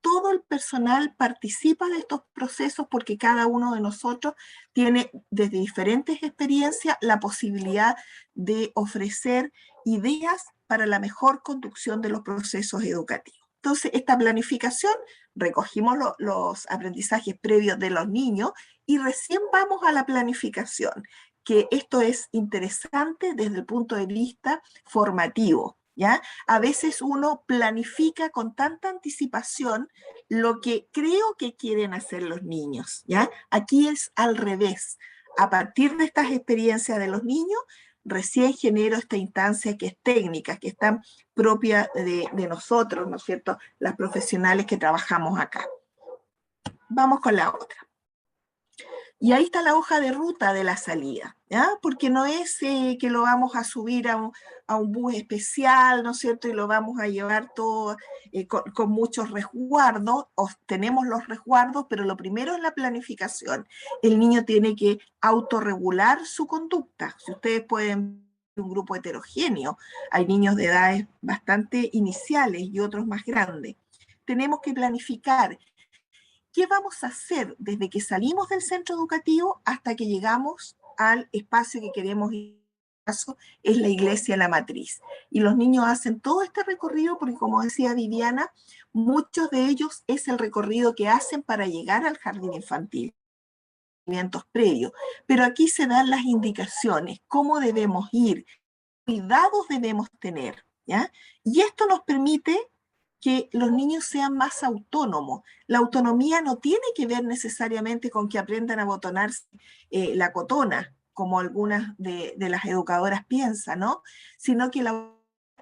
Todo el personal participa de estos procesos porque cada uno de nosotros tiene desde diferentes experiencias la posibilidad de ofrecer ideas para la mejor conducción de los procesos educativos. Entonces, esta planificación, recogimos los aprendizajes previos de los niños y recién vamos a la planificación, que esto es interesante desde el punto de vista formativo, ¿ya? A veces uno planifica con tanta anticipación lo que creo que quieren hacer los niños, ¿ya? Aquí es al revés. A partir de estas experiencias de los niños, recién genero esta instancia que es técnica, que está propia de nosotros, ¿no es cierto?, las profesionales que trabajamos acá. Vamos con la otra. Y ahí está la hoja de ruta de la salida, ¿ya? Porque no es que lo vamos a subir a un bus especial, ¿no es cierto?, y lo vamos a llevar todo con muchos resguardos, tenemos los resguardos, pero lo primero es la planificación. El niño tiene que autorregular su conducta. Si ustedes pueden ver un grupo heterogéneo, hay niños de edades bastante iniciales y otros más grandes. Tenemos que planificar qué vamos a hacer desde que salimos del centro educativo hasta que llegamos al espacio que queremos ir. Caso es la iglesia La Matriz. Y los niños hacen todo este recorrido porque, como decía Viviana, muchos de ellos es el recorrido que hacen para llegar al jardín infantil, previos. Pero aquí se dan las indicaciones, cómo debemos ir, qué cuidados debemos tener, ¿ya? Y esto nos permite que los niños sean más autónomos. La autonomía no tiene que ver necesariamente con que aprendan a botonarse la cotona, como algunas de las educadoras piensan, ¿no? Sino que la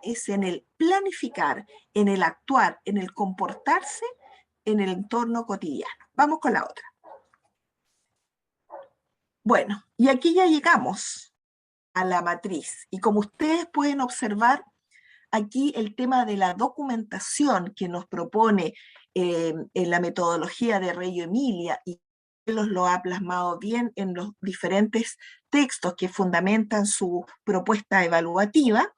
es en el planificar, en el actuar, en el comportarse en el entorno cotidiano. Vamos con la otra. Bueno, y aquí ya llegamos a la matriz. Y como ustedes pueden observar, aquí el tema de la documentación que nos propone en la metodología de Reggio Emilia, y lo ha plasmado bien en los diferentes textos que fundamentan su propuesta evaluativa,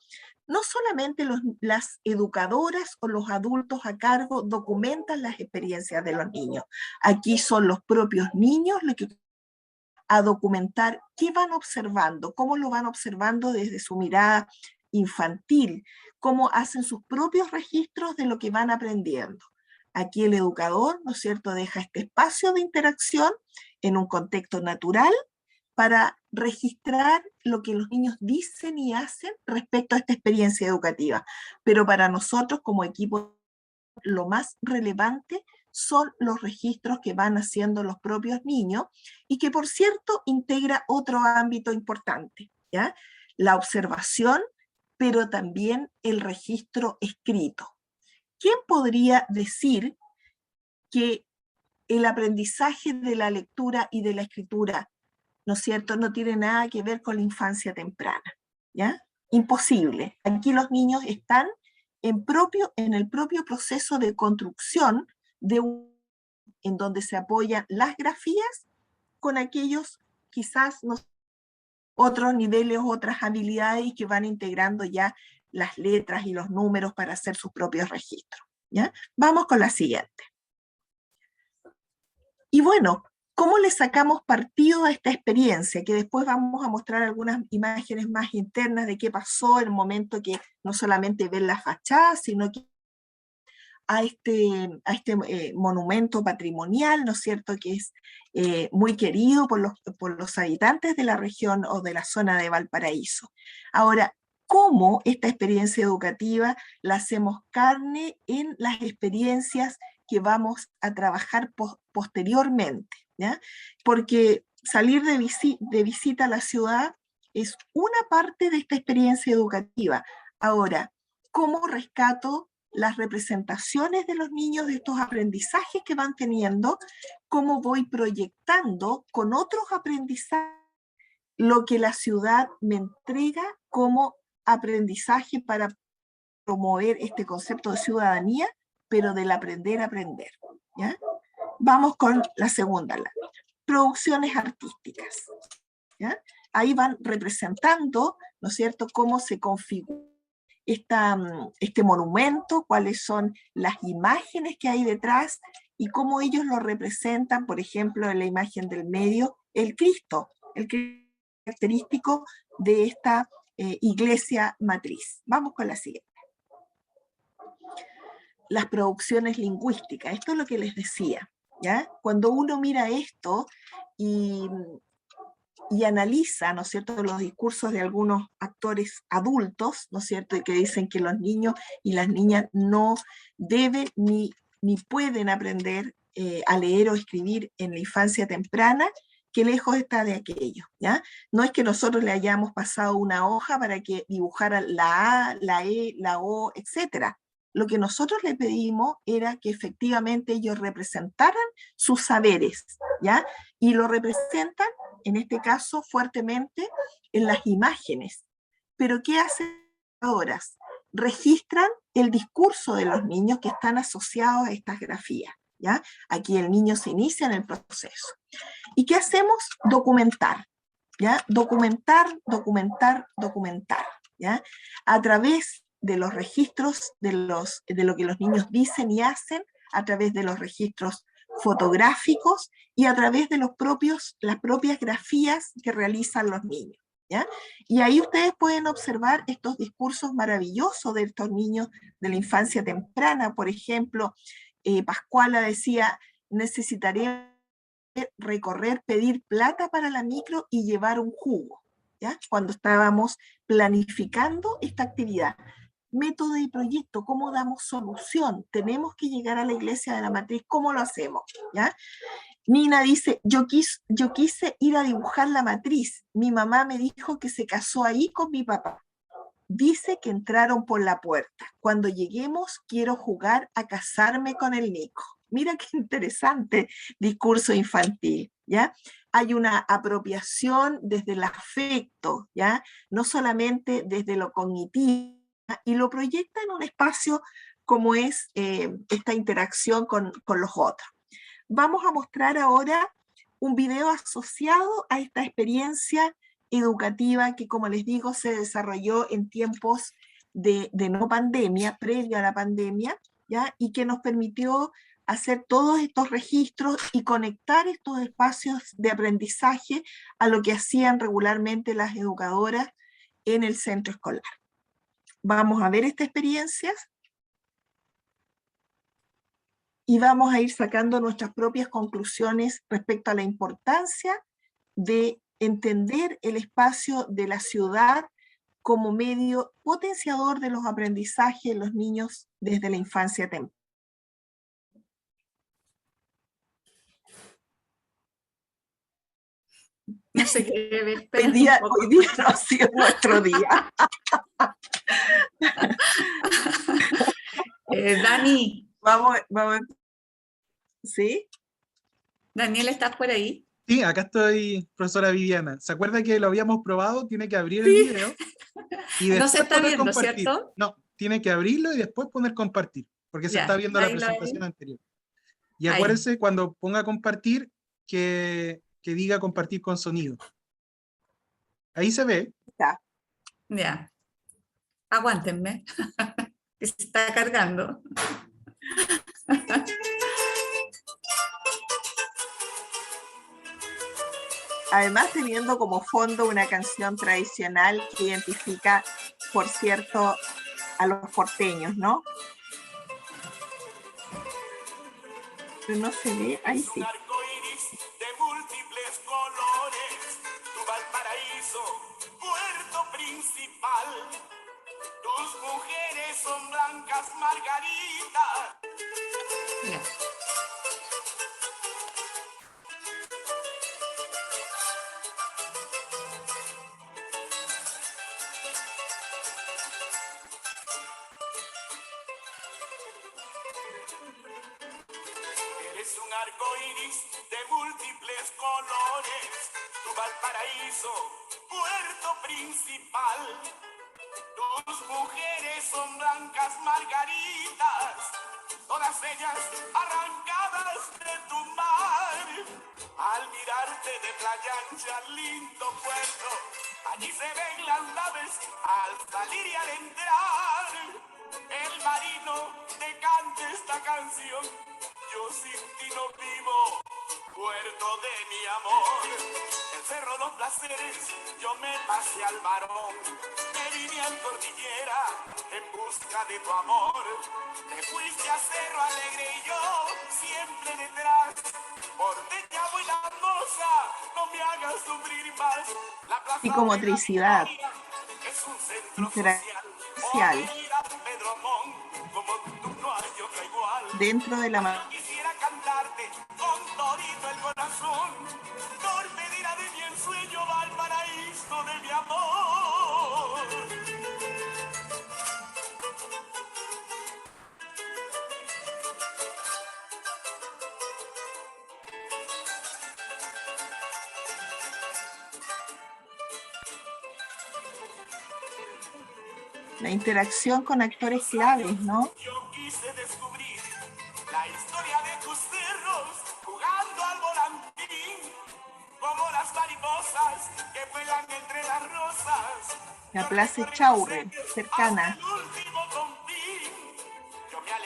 no solamente las educadoras o los adultos a cargo documentan las experiencias de los niños. Aquí son los propios niños los que a documentar qué van observando, cómo lo van observando desde su mirada infantil, cómo hacen sus propios registros de lo que van aprendiendo. Aquí el educador, ¿no es cierto?, deja este espacio de interacción en un contexto natural para registrar lo que los niños dicen y hacen respecto a esta experiencia educativa. Pero para nosotros como equipo, lo más relevante son los registros que van haciendo los propios niños y que, por cierto, integra otro ámbito importante, ¿ya? La observación, pero también el registro escrito. ¿Quién podría decir que el aprendizaje de la lectura y de la escritura, ¿no es cierto?, no tiene nada que ver con la infancia temprana, ¿ya? Imposible. Aquí los niños están en el propio proceso de construcción en donde se apoyan las grafías con aquellos quizás otros niveles, otras habilidades y que van integrando ya las letras y los números para hacer sus propios registros, ¿ya? Vamos con la siguiente. Y bueno, ¿cómo le sacamos partido a esta experiencia? Que después vamos a mostrar algunas imágenes más internas de qué pasó en el momento que no solamente ven la fachada, sino que a este monumento patrimonial, ¿no es cierto?, que es muy querido por los habitantes de la región o de la zona de Valparaíso. Ahora, ¿cómo esta experiencia educativa la hacemos carne en las experiencias que vamos a trabajar posteriormente, ¿ya? Porque salir de visita a la ciudad es una parte de esta experiencia educativa. Ahora, ¿cómo rescato las representaciones de los niños de estos aprendizajes que van teniendo? ¿Cómo voy proyectando con otros aprendizajes lo que la ciudad me entrega como aprendizaje para promover este concepto de ciudadanía, pero del aprender a aprender, ¿ya? Vamos con la segunda, producciones artísticas, ¿ya? Ahí van representando, ¿no es cierto?, cómo se configura este monumento, cuáles son las imágenes que hay detrás y cómo ellos lo representan, por ejemplo, en la imagen del medio, el Cristo característico de esta iglesia matriz. Vamos con la siguiente. Las producciones lingüísticas, esto es lo que les decía, ¿ya? Cuando uno mira esto y analiza, ¿no es cierto?, los discursos de algunos actores adultos, ¿no es cierto?, y que dicen que los niños y las niñas no deben ni pueden aprender a leer o escribir en la infancia temprana, que lejos está de aquello, ¿ya? No es que nosotros le hayamos pasado una hoja para que dibujara la A, la E, la O, etc. Lo que nosotros le pedimos era que efectivamente ellos representaran sus saberes, ¿ya? Y lo representan, en este caso, fuertemente en las imágenes. Pero ¿qué hacen ahora? Registran el discurso de los niños que están asociados a estas grafías, ¿ya? Aquí el niño se inicia en el proceso. ¿Y qué hacemos? Documentar, ¿ya? Documentar, ¿ya? A través de los registros de lo que los niños dicen y hacen, a través de los registros fotográficos y a través de las propias grafías que realizan los niños, ¿ya? Y ahí ustedes pueden observar estos discursos maravillosos de estos niños de la infancia temprana. Por ejemplo, Pascuala decía, necesitaré recorrer, pedir plata para la micro y llevar un jugo, ¿ya? Cuando estábamos planificando esta actividad. Método y proyecto, ¿cómo damos solución? Tenemos que llegar a la iglesia de la matriz, ¿cómo lo hacemos? ¿Ya? Nina dice, yo quise ir a dibujar la matriz, mi mamá me dijo que se casó ahí con mi papá. Dice que entraron por la puerta. Cuando lleguemos, quiero jugar a casarme con el Nico. Mira qué interesante discurso infantil, ¿ya? Hay una apropiación desde el afecto, ¿ya? No solamente desde lo cognitivo, y lo proyecta en un espacio como es esta interacción con los otros. Vamos a mostrar ahora un video asociado a esta experiencia educativa que, como les digo, se desarrolló en tiempos de no pandemia, previo a la pandemia, ¿ya? Y que nos permitió hacer todos estos registros y conectar estos espacios de aprendizaje a lo que hacían regularmente las educadoras en el centro escolar. Vamos a ver esta experiencia y vamos a ir sacando nuestras propias conclusiones respecto a la importancia de entender el espacio de la ciudad como medio potenciador de los aprendizajes de los niños desde la infancia temprana. No sé qué ver. Hoy día no ha sido nuestro día. Dani. Vamos. ¿Sí? Daniel, ¿estás por ahí? Sí, acá estoy, profesora Viviana. ¿Se acuerda que lo habíamos probado? Tiene que abrir el video y después no se está poner viendo, compartir. ¿cierto? No, tiene que abrirlo y después poner compartir, porque se está viendo la presentación anterior. Y acuérdense, cuando ponga compartir, que diga compartir con sonido. Ahí se ve. Ya. Aguántenme, que se está cargando. Además, teniendo como fondo una canción tradicional que identifica, por cierto, a los porteños, ¿no? Pero no se ve, ahí sí. Un arcoíris de múltiples colores, tu Valparaíso, puerto principal. Tus mujeres son blancas margaritas. Yeah. Eres un arcoíris de múltiples colores, tu Valparaíso, puerto principal. Tus mujeres son blancas margaritas, todas ellas arrancadas de tu mar. Al mirarte de playa ancha, lindo puerto, allí se ven las naves al salir y al entrar. El marino te canta esta canción, yo sin ti no vivo, puerto de mi amor. El cerro Los Placeres, yo me pasé al varón, me vine a Cordillera en busca de tu amor. Te fuiste a Cerro Alegre y yo siempre detrás. Porteña buena moza, no me hagas sufrir más. La plaza Psicomotricidad. de la Victoria es un centro Social. social. Pedro Montt, como tú no hay otra igual. Dentro de la Yo quisiera cantarte con todito el corazón, torpedera de mi ensueño, Valparaíso de mi amor. la interacción con actores claves, ¿no? Yo quise descubrir la historia de tus cerros jugando al volantín, como las mariposas que vuelan entre las rosas. La Plaza Echaurre, cercana.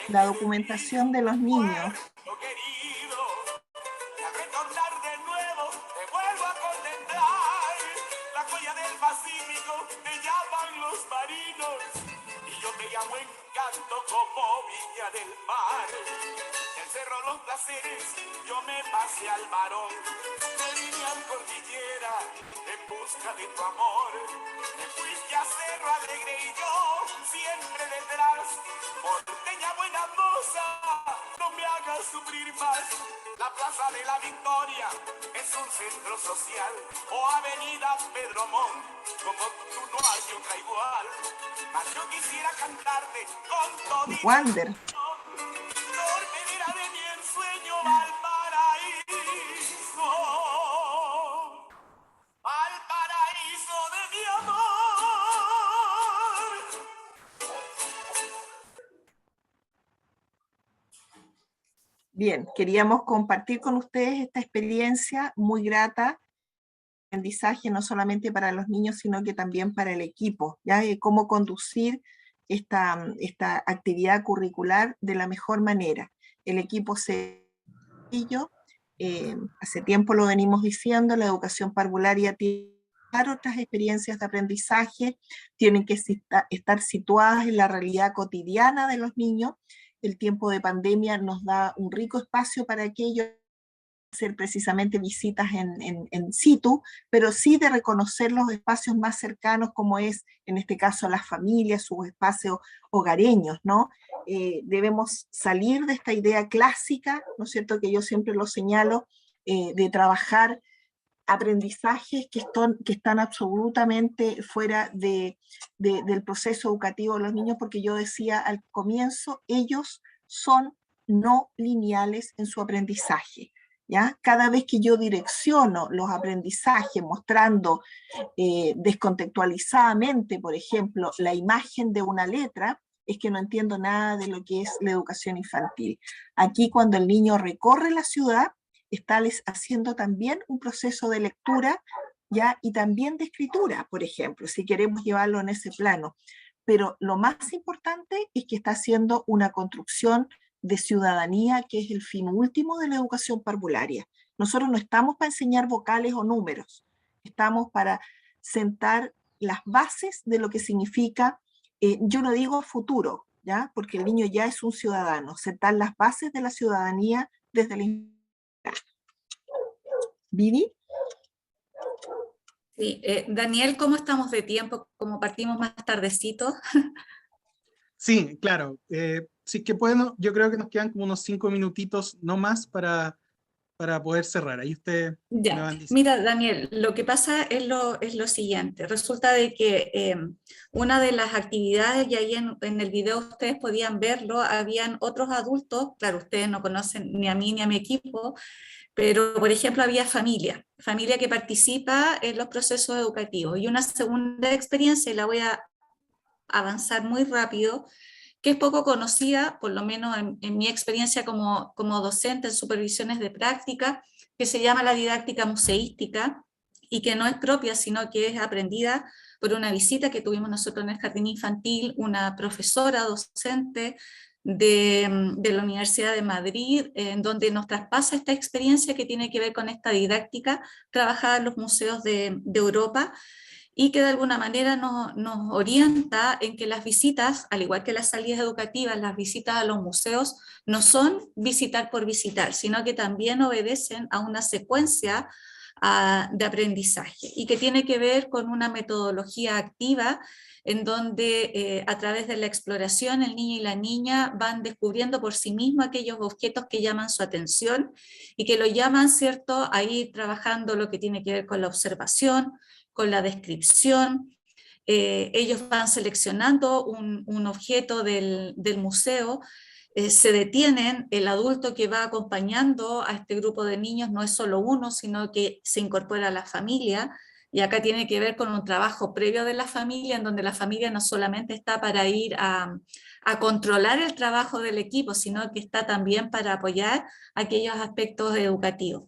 La documentación de los niños. Querido, y al retornar de nuevo te vuelvo a contemplar. La joya del Pacífico te llaman los marinos y yo te llamo Encanto como Viña del Mar. El cerro Los Placeres, yo me pasé al varón, me vine a Cordillera en busca de tu amor. Te fuiste a Cerro Alegre y yo siempre detrás. Porteña buena moza, no me hagas sufrir más. La Plaza de la Victoria es un centro social, o Avenida Pedro Montt, como tú no hay otra igual. Mas yo quisiera cantarte con todito. Wander. Torpedera de mi ensueño, Valparaíso. Valparaíso de mi amor. Bien, queríamos compartir con ustedes esta experiencia muy grata, aprendizaje no solamente para los niños, sino que también para el equipo, ¿ya? De cómo conducir esta actividad curricular de la mejor manera. El equipo sencillo, hace tiempo lo venimos diciendo, la educación parvularia tiene otras experiencias de aprendizaje, tienen que estar situadas en la realidad cotidiana de los niños. El tiempo de pandemia nos da un rico espacio para aquello, hacer precisamente visitas en situ, pero sí de reconocer los espacios más cercanos, como es en este caso las familias, sus espacios hogareños, ¿no? Debemos salir de esta idea clásica, ¿no es cierto?, que yo siempre lo señalo, de trabajar aprendizajes que están absolutamente fuera del proceso educativo de los niños, porque yo decía al comienzo, ellos son no lineales en su aprendizaje. ¿Ya? Cada vez que yo direcciono los aprendizajes mostrando descontextualizadamente, por ejemplo, la imagen de una letra, es que no entiendo nada de lo que es la educación infantil. Aquí, cuando el niño recorre la ciudad, está haciendo también un proceso de lectura, ¿ya? Y también de escritura, por ejemplo, si queremos llevarlo en ese plano. Pero lo más importante es que está haciendo una construcción de ciudadanía, que es el fin último de la educación parvularia. Nosotros no estamos para enseñar vocales o números, estamos para sentar las bases de lo que significa, yo no digo futuro, ¿ya? Porque el niño ya es un ciudadano, sentar las bases de la ciudadanía desde la infancia. ¿Vivi? Sí, Daniel, ¿cómo estamos de tiempo? ¿Cómo partimos más tardecito? Sí, claro. Sí que bueno, yo creo que nos quedan como unos 5 minutitos, no más, para poder cerrar. Ahí usted me Ya, van diciendo. mira, Daniel, lo que pasa es lo siguiente. Resulta de que una de las actividades, y ahí en el video ustedes podían verlo, habían otros adultos, claro, ustedes no conocen ni a mí ni a mi equipo, pero por ejemplo había familia que participa en los procesos educativos. Y una segunda experiencia, y la voy a avanzar muy rápido, que es poco conocida, por lo menos en mi experiencia como docente en supervisiones de práctica, que se llama la didáctica museística, y que no es propia, sino que es aprendida por una visita que tuvimos nosotros en el jardín infantil, una profesora docente de la Universidad de Madrid, en donde nos traspasa esta experiencia que tiene que ver con esta didáctica trabajada en los museos de Europa, y que de alguna manera nos orienta en que las visitas, al igual que las salidas educativas, las visitas a los museos no son visitar por visitar, sino que también obedecen a una secuencia de aprendizaje, y que tiene que ver con una metodología activa en donde a través de la exploración el niño y la niña van descubriendo por sí mismos aquellos objetos que llaman su atención y que lo llaman, ¿cierto?, a ir trabajando lo que tiene que ver con la observación, con la descripción. Ellos van seleccionando un objeto del museo, se detienen, el adulto que va acompañando a este grupo de niños no es solo uno, sino que se incorpora a la familia, y acá tiene que ver con un trabajo previo de la familia, en donde la familia no solamente está para ir a controlar el trabajo del equipo, sino que está también para apoyar aquellos aspectos educativos.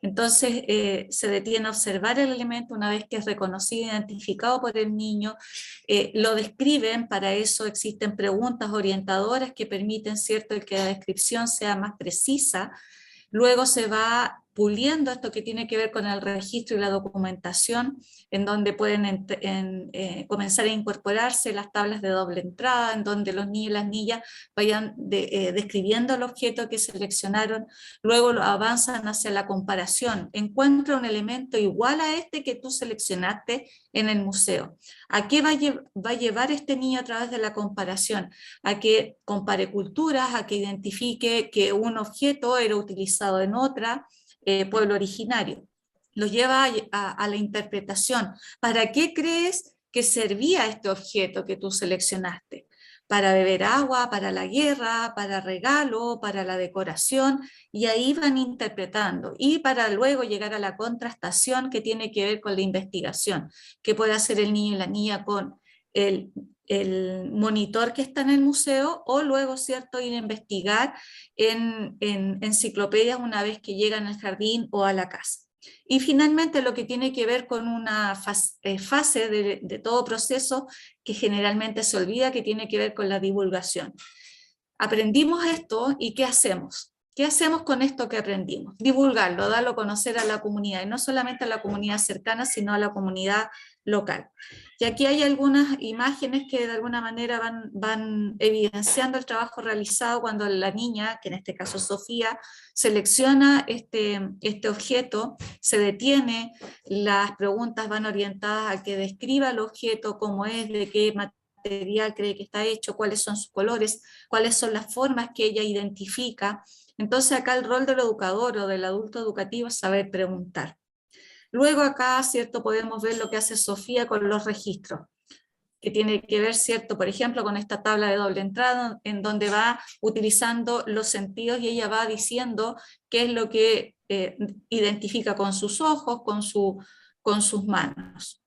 Entonces se detiene a observar el elemento una vez que es reconocido, identificado por el niño, lo describen, para eso existen preguntas orientadoras que permiten, ¿cierto?, que la descripción sea más precisa. Luego se va puliendo esto que tiene que ver con el registro y la documentación, en donde pueden comenzar a incorporarse las tablas de doble entrada, en donde los niños y las niñas vayan describiendo el objeto que seleccionaron. Luego lo avanzan hacia la comparación. Encuentra un elemento igual a este que tú seleccionaste en el museo. ¿A qué va a llevar este niño a través de la comparación? A que compare culturas, a que identifique que un objeto era utilizado en otra, pueblo originario. Lo lleva a la interpretación. ¿Para qué crees que servía este objeto que tú seleccionaste? Para beber agua, para la guerra, para regalo, para la decoración, y ahí van interpretando, y para luego llegar a la contrastación que tiene que ver con la investigación, que puede hacer el niño y la niña con el monitor que está en el museo, o luego, ¿cierto?, ir a investigar en enciclopedias una vez que llegan al jardín o a la casa. Y finalmente lo que tiene que ver con una fase de todo proceso que generalmente se olvida, que tiene que ver con la divulgación. Aprendimos esto y ¿qué hacemos? ¿Qué hacemos con esto que aprendimos? Divulgarlo, darlo a conocer a la comunidad, y no solamente a la comunidad cercana, sino a la comunidad local. Y aquí hay algunas imágenes que de alguna manera van evidenciando el trabajo realizado cuando la niña, que en este caso Sofía, selecciona este objeto, se detiene, las preguntas van orientadas a que describa el objeto, cómo es, de qué material cree que está hecho, cuáles son sus colores, cuáles son las formas que ella identifica. Entonces acá el rol del educador o del adulto educativo es saber preguntar. Luego acá, ¿cierto?, podemos ver lo que hace Sofía con los registros, que tiene que ver, ¿cierto?, por ejemplo, con esta tabla de doble entrada, en donde va utilizando los sentidos y ella va diciendo qué es lo que identifica con sus ojos, con sus manos.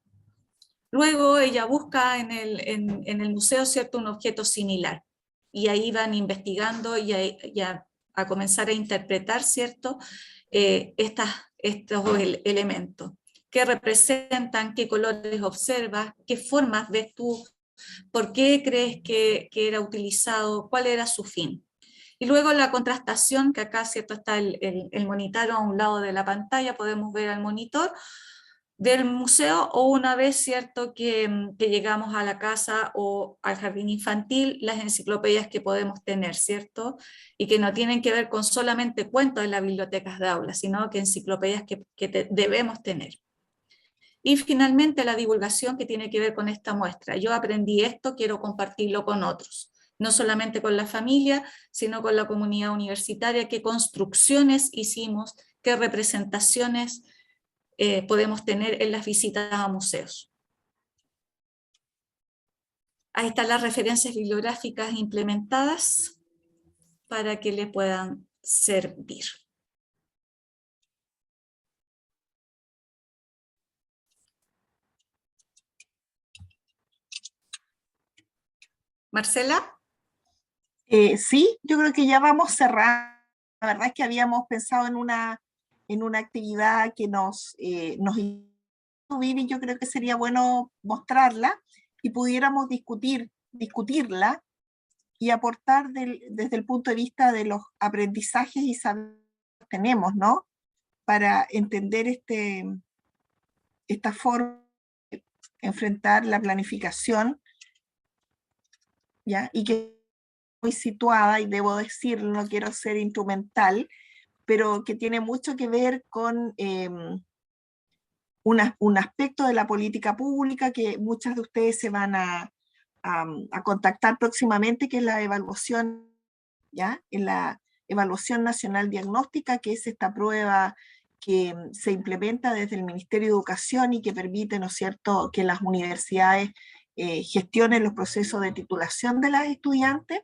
Luego ella busca en el museo, ¿cierto?, un objeto similar, y ahí van investigando y a comenzar a interpretar, ¿cierto?, estos elementos. ¿Qué representan? ¿Qué colores observas? ¿Qué formas ves tú? ¿Por qué crees que era utilizado? ¿Cuál era su fin? Y luego la contrastación, que acá, ¿cierto?, está el monitor a un lado de la pantalla, podemos ver al monitor del museo, o una vez, ¿cierto?, que llegamos a la casa o al jardín infantil, las enciclopedias que podemos tener, ¿cierto?, y que no tienen que ver con solamente cuentos en las bibliotecas de aula, sino que enciclopedias que debemos tener. Y finalmente la divulgación, que tiene que ver con esta muestra. Yo aprendí esto, quiero compartirlo con otros, no solamente con la familia, sino con la comunidad universitaria. ¿Qué construcciones hicimos? ¿Qué representaciones podemos tener en las visitas a museos? Ahí están las referencias bibliográficas implementadas para que le puedan servir. Marcela. Sí, yo creo que ya vamos cerrando. La verdad es que habíamos pensado en una actividad que nos subir, y yo creo que sería bueno mostrarla y pudiéramos discutirla y aportar desde el punto de vista de los aprendizajes y saberes que tenemos, ¿no? Para entender esta forma de enfrentar la planificación, ¿ya? Y que muy situada, y debo decirlo, no quiero ser instrumental, pero que tiene mucho que ver con un aspecto de la política pública que muchas de ustedes se van a contactar próximamente, que es la evaluación, ¿ya? En la Evaluación Nacional Diagnóstica, que es esta prueba que se implementa desde el Ministerio de Educación y que permite, ¿no es cierto?, que las universidades gestionen los procesos de titulación de las estudiantes.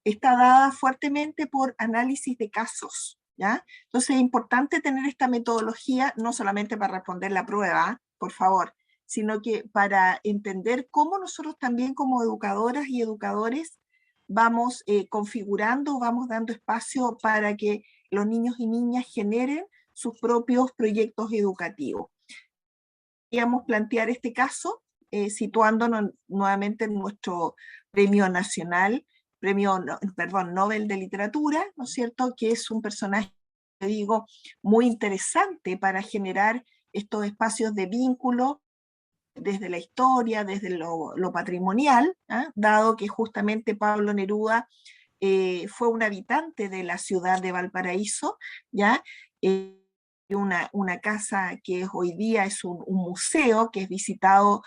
Está dada fuertemente por análisis de casos, ¿ya? Entonces es importante tener esta metodología, no solamente para responder la prueba, por favor, sino que para entender cómo nosotros también como educadoras y educadores vamos configurando, vamos dando espacio para que los niños y niñas generen sus propios proyectos educativos. Queríamos plantear este caso situándonos nuevamente en nuestro premio nacional, Nobel de Literatura, ¿no es cierto?, que es un personaje, te digo, muy interesante para generar estos espacios de vínculo desde la historia, desde lo patrimonial, ¿eh? Dado que justamente Pablo Neruda fue un habitante de la ciudad de Valparaíso, ¿ya? Una casa que hoy día es un museo que es visitado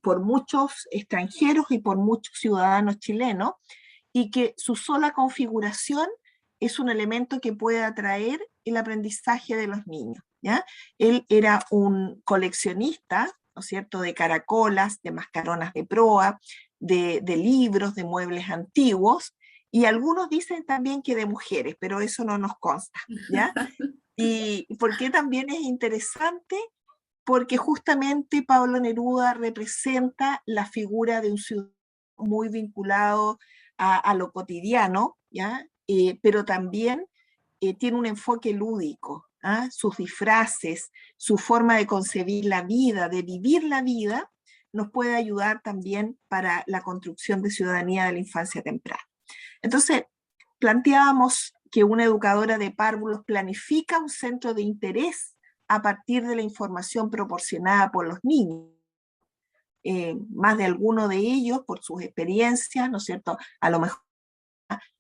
por muchos extranjeros y por muchos ciudadanos chilenos, y que su sola configuración es un elemento que puede atraer el aprendizaje de los niños, ¿ya? Él era un coleccionista, ¿no es cierto?, de caracolas, de mascaronas de proa, de libros, de muebles antiguos, y algunos dicen también que de mujeres, pero eso no nos consta, ¿ya? ¿Y por qué también es interesante? Porque justamente Pablo Neruda representa la figura de un ciudadano muy vinculado a lo cotidiano, ¿ya? Pero también tiene un enfoque lúdico, ¿ah? Sus disfraces, su forma de concebir la vida, de vivir la vida, nos puede ayudar también para la construcción de ciudadanía de la infancia temprana. Entonces, planteábamos que una educadora de párvulos planifica un centro de interés a partir de la información proporcionada por los niños. Más de alguno de ellos, por sus experiencias, ¿no es cierto?, a lo mejor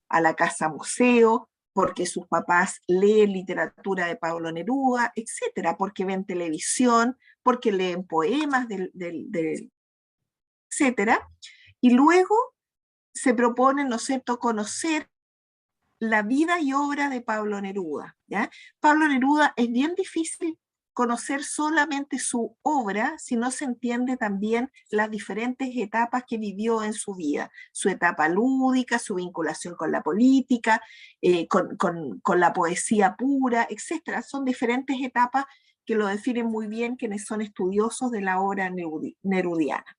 a la casa museo, porque sus papás leen literatura de Pablo Neruda, etcétera, porque ven televisión, porque leen poemas, etcétera, y luego se proponen, ¿no es cierto?, conocer la vida y obra de Pablo Neruda, ¿ya? Pablo Neruda es bien difícil conocer solamente su obra si no se entiende también las diferentes etapas que vivió en su vida, su etapa lúdica, su vinculación con la política, con la poesía pura, etc. Son diferentes etapas que lo definen muy bien quienes son estudiosos de la obra nerudiana.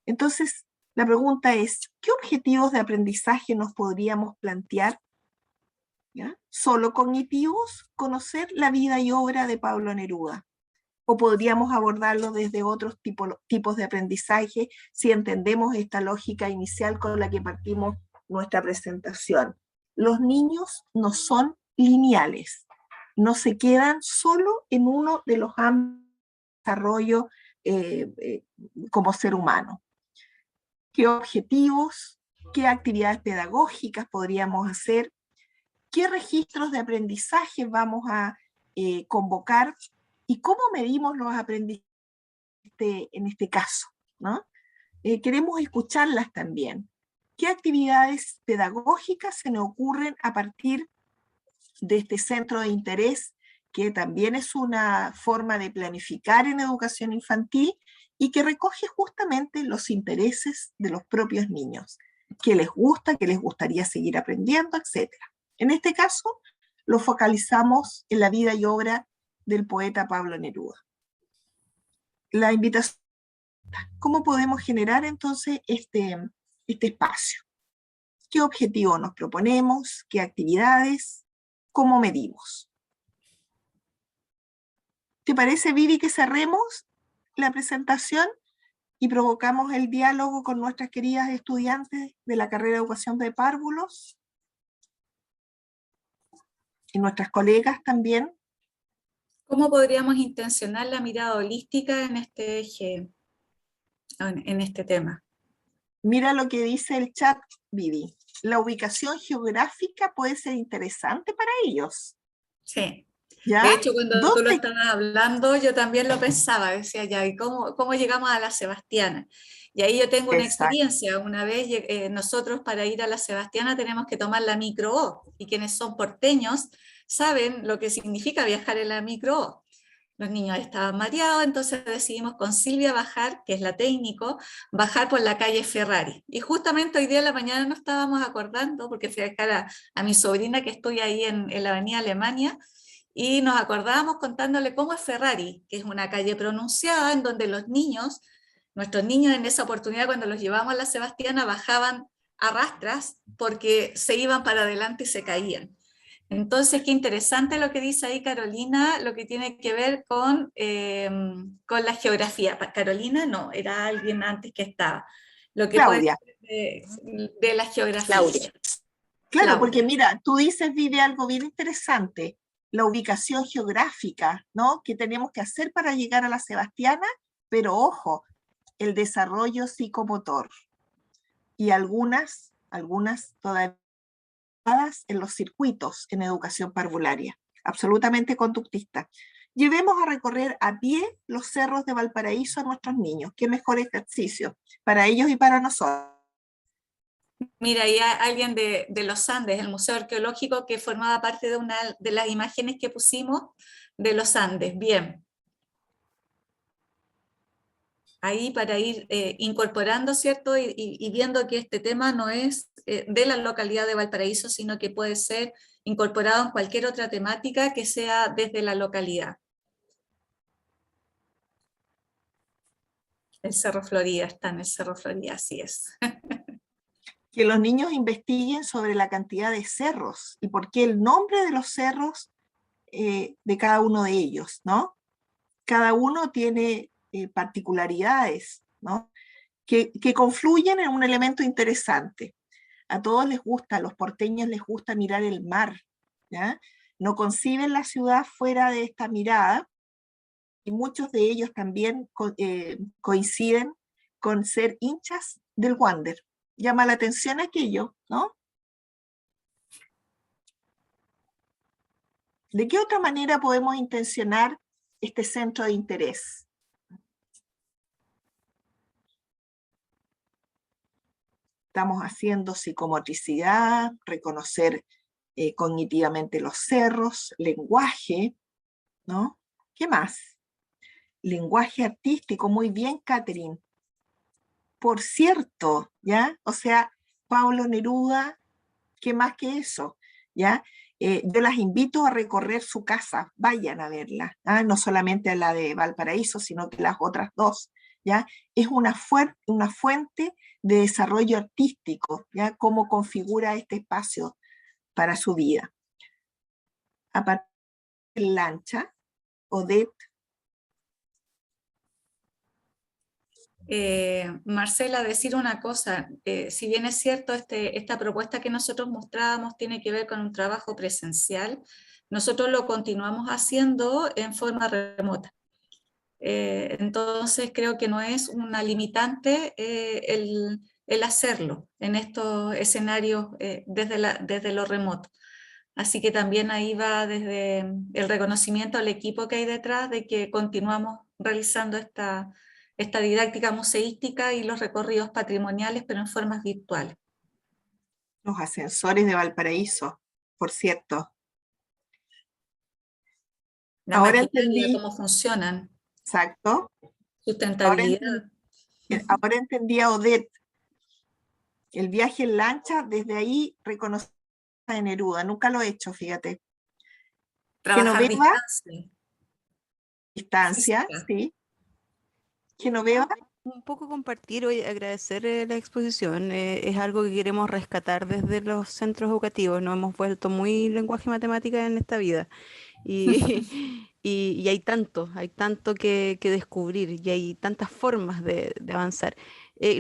Entonces, la pregunta es, ¿qué objetivos de aprendizaje nos podríamos plantear? ¿Ya? ¿Solo cognitivos? Conocer la vida y obra de Pablo Neruda. ¿O podríamos abordarlo desde otros tipos de aprendizaje si entendemos esta lógica inicial con la que partimos nuestra presentación? Los niños no son lineales, no se quedan solo en uno de los ámbitos de desarrollo como ser humano. ¿Qué objetivos, qué actividades pedagógicas podríamos hacer? ¿Qué registros de aprendizaje vamos a convocar? ¿Y cómo medimos los aprendizajes en este caso, ¿no? Queremos escucharlas también. ¿Qué actividades pedagógicas se nos ocurren a partir de este centro de interés, que también es una forma de planificar en educación infantil y que recoge justamente los intereses de los propios niños? ¿Qué les gusta, qué les gustaría seguir aprendiendo, etcétera? En este caso, lo focalizamos en la vida y obra del poeta Pablo Neruda. La invitación, ¿cómo podemos generar entonces este este espacio. ¿Qué objetivo nos proponemos? ¿Qué actividades? ¿Cómo medimos? ¿Te parece, Vivi, que cerremos la presentación y provocamos el diálogo con nuestras queridas estudiantes de la carrera de Educación de Párvulos? Y nuestras colegas también. ¿Cómo podríamos intencionar la mirada holística en este eje, en este tema? Mira lo que dice el chat, Vivi. La ubicación geográfica puede ser interesante para ellos. Sí. ¿Ya? De hecho, cuando tú lo ¿Dónde? estabas hablando, yo también lo pensaba, decía ya, ¿y cómo llegamos a la Sebastiana? Y ahí yo tengo una Exacto. experiencia. Una vez nosotros para ir a la Sebastiana tenemos que tomar la micro O, y quienes son porteños saben lo que significa viajar en la micro O. Los niños estaban mareados, entonces decidimos con Silvia bajar, que es la técnico, bajar por la calle Ferrari. Y justamente hoy día en la mañana nos estábamos acordando, porque fui a dejar a mi sobrina que estoy ahí en la avenida Alemania, y nos acordábamos contándole cómo es Ferrari, que es una calle pronunciada en donde los niños, nuestros niños en esa oportunidad cuando los llevamos a la Sebastiana bajaban a rastras porque se iban para adelante y se caían. Entonces, qué interesante lo que dice ahí Carolina, lo que tiene que ver con la geografía. Carolina no, era alguien antes que estaba. Lo que Claudia. puede de la geografía. Claudia. Claro, Claudia. porque mira, tú dices, Vive, algo bien interesante, la ubicación geográfica, ¿no? Que tenemos que hacer para llegar a la Sebastiana, pero ojo, el desarrollo psicomotor. Y algunas todavía en los circuitos en educación parvularia, absolutamente conductista. Llevemos a recorrer a pie los cerros de Valparaíso a nuestros niños. Qué mejor ejercicio para ellos y para nosotros. Mira, hay alguien de los Andes, el Museo Arqueológico, que formaba parte de una de las imágenes que pusimos de los Andes. Bien. Ahí para ir incorporando, ¿cierto? Y viendo que este tema no es de la localidad de Valparaíso, sino que puede ser incorporado en cualquier otra temática que sea desde la localidad. El Cerro Florida, está en el Cerro Florida, así es. Que los niños investiguen sobre la cantidad de cerros y por qué el nombre de los cerros de cada uno de ellos, ¿no? Cada uno tiene particularidades, ¿no? Que confluyen en un elemento interesante. A todos les gusta, a los porteños les gusta mirar el mar, ¿ya? No conciben la ciudad fuera de esta mirada, y muchos de ellos también coinciden con ser hinchas del Wander. Llama la atención aquello, ¿no? ¿De qué otra manera podemos intencionar este centro de interés? Estamos haciendo psicomotricidad, reconocer cognitivamente los cerros, lenguaje, ¿no? ¿Qué más? Lenguaje artístico, muy bien, Catherine. Por cierto, ¿ya? O sea, Pablo Neruda, ¿qué más que eso? ¿Ya? Yo las invito a recorrer su casa, vayan a verla, ¿ah? No solamente a la de Valparaíso, sino que las otras dos, ¿ya? Es una fuente de desarrollo artístico, ¿ya? Cómo configura este espacio para su vida. A partir de Lancha, Odette. Marcela, decir una cosa, si bien es cierto, esta propuesta que nosotros mostrábamos tiene que ver con un trabajo presencial, nosotros lo continuamos haciendo en forma remota. Entonces creo que no es una limitante el hacerlo en estos escenarios desde lo remoto. Así que también ahí va desde el reconocimiento al equipo que hay detrás de que continuamos realizando esta didáctica museística y los recorridos patrimoniales, pero en formas virtuales. Los ascensores de Valparaíso, por cierto. Ahora entendí cómo funcionan. Exacto. Sustentabilidad. Ahora entendí a Odette. El viaje en lancha, desde ahí reconocer de Neruda. Nunca lo he hecho, fíjate. Trabajar Distancia, sí. Genoveva, Un poco compartir, hoy agradecer la exposición, es algo que queremos rescatar desde los centros educativos, nos hemos vuelto muy lenguaje y matemática en esta vida y, y hay tanto que descubrir y hay tantas formas de avanzar.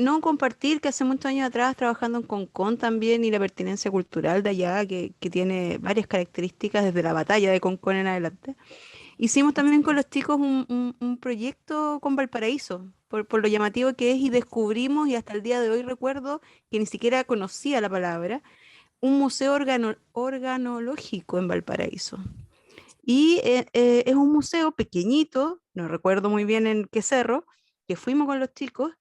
No compartir que hace muchos años atrás trabajando en Concón también y la pertinencia cultural de allá que tiene varias características desde la batalla de Concón en adelante. Hicimos también con los chicos un proyecto con Valparaíso, por lo llamativo que es, y descubrimos, y hasta el día de hoy recuerdo que ni siquiera conocía la palabra, un museo organológico en Valparaíso. Y es un museo pequeñito, no recuerdo muy bien en qué cerro, que fuimos con los chicos,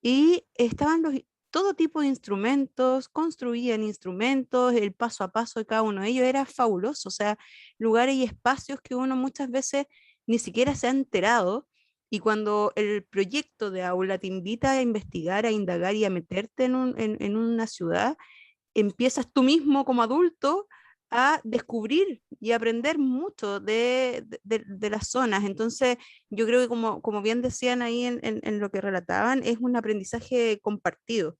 y estaban todo tipo de instrumentos, construían instrumentos, el paso a paso de cada uno de ellos era fabuloso, o sea, lugares y espacios que uno muchas veces ni siquiera se ha enterado, y cuando el proyecto de aula te invita a investigar, a indagar y a meterte en una ciudad, empiezas tú mismo como adulto a descubrir y aprender mucho de las zonas. Entonces, yo creo que como bien decían ahí en lo que relataban, es un aprendizaje compartido,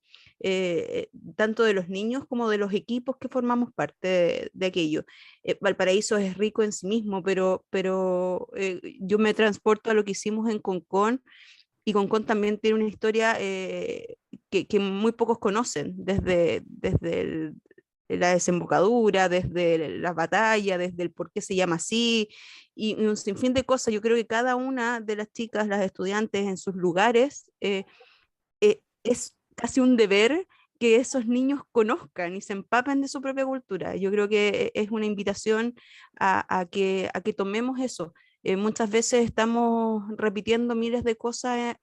tanto de los niños como de los equipos que formamos parte de aquello. Valparaíso es rico en sí mismo, pero yo me transporto a lo que hicimos en Concón, y Concón también tiene una historia que muy pocos conocen, desde la desembocadura, desde la batalla, desde el por qué se llama así, y un sinfín de cosas. Yo creo que cada una de las chicas, las estudiantes en sus lugares, es casi un deber que esos niños conozcan y se empapen de su propia cultura. Yo creo que es una invitación a que tomemos eso. Muchas veces estamos repitiendo miles de cosas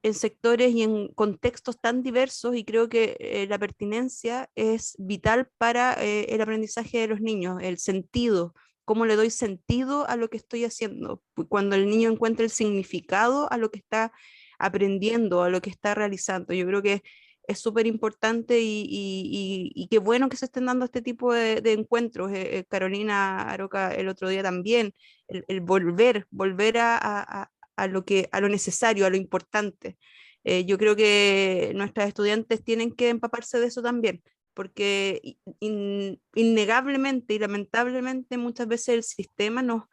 en sectores y en contextos tan diversos, y creo que la pertinencia es vital para el aprendizaje de los niños, el sentido, cómo le doy sentido a lo que estoy haciendo. Cuando el niño encuentra el significado a lo que está aprendiendo, a lo que está realizando, yo creo que es súper importante, y qué bueno que se estén dando este tipo de encuentros. Carolina Aroca el otro día también, el volver a lo necesario, a lo importante. Yo creo que nuestras estudiantes tienen que empaparse de eso también, porque innegablemente y lamentablemente muchas veces el sistema nos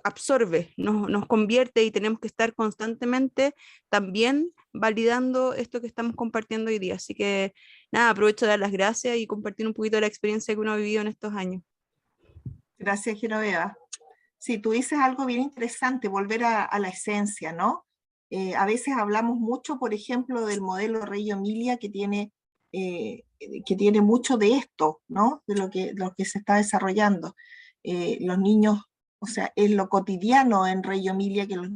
absorbe, nos convierte, y tenemos que estar constantemente también validando esto que estamos compartiendo hoy día. Así que nada, aprovecho de dar las gracias y compartir un poquito de la experiencia que uno ha vivido en estos años. Gracias, Genoveva. Sí, tú dices algo bien interesante, volver a la esencia, ¿no? A veces hablamos mucho, por ejemplo, del modelo Reggio Emilia, que tiene mucho de esto, ¿no? De lo que se está desarrollando. Los niños, o sea, es lo cotidiano en Reggio Emilia que los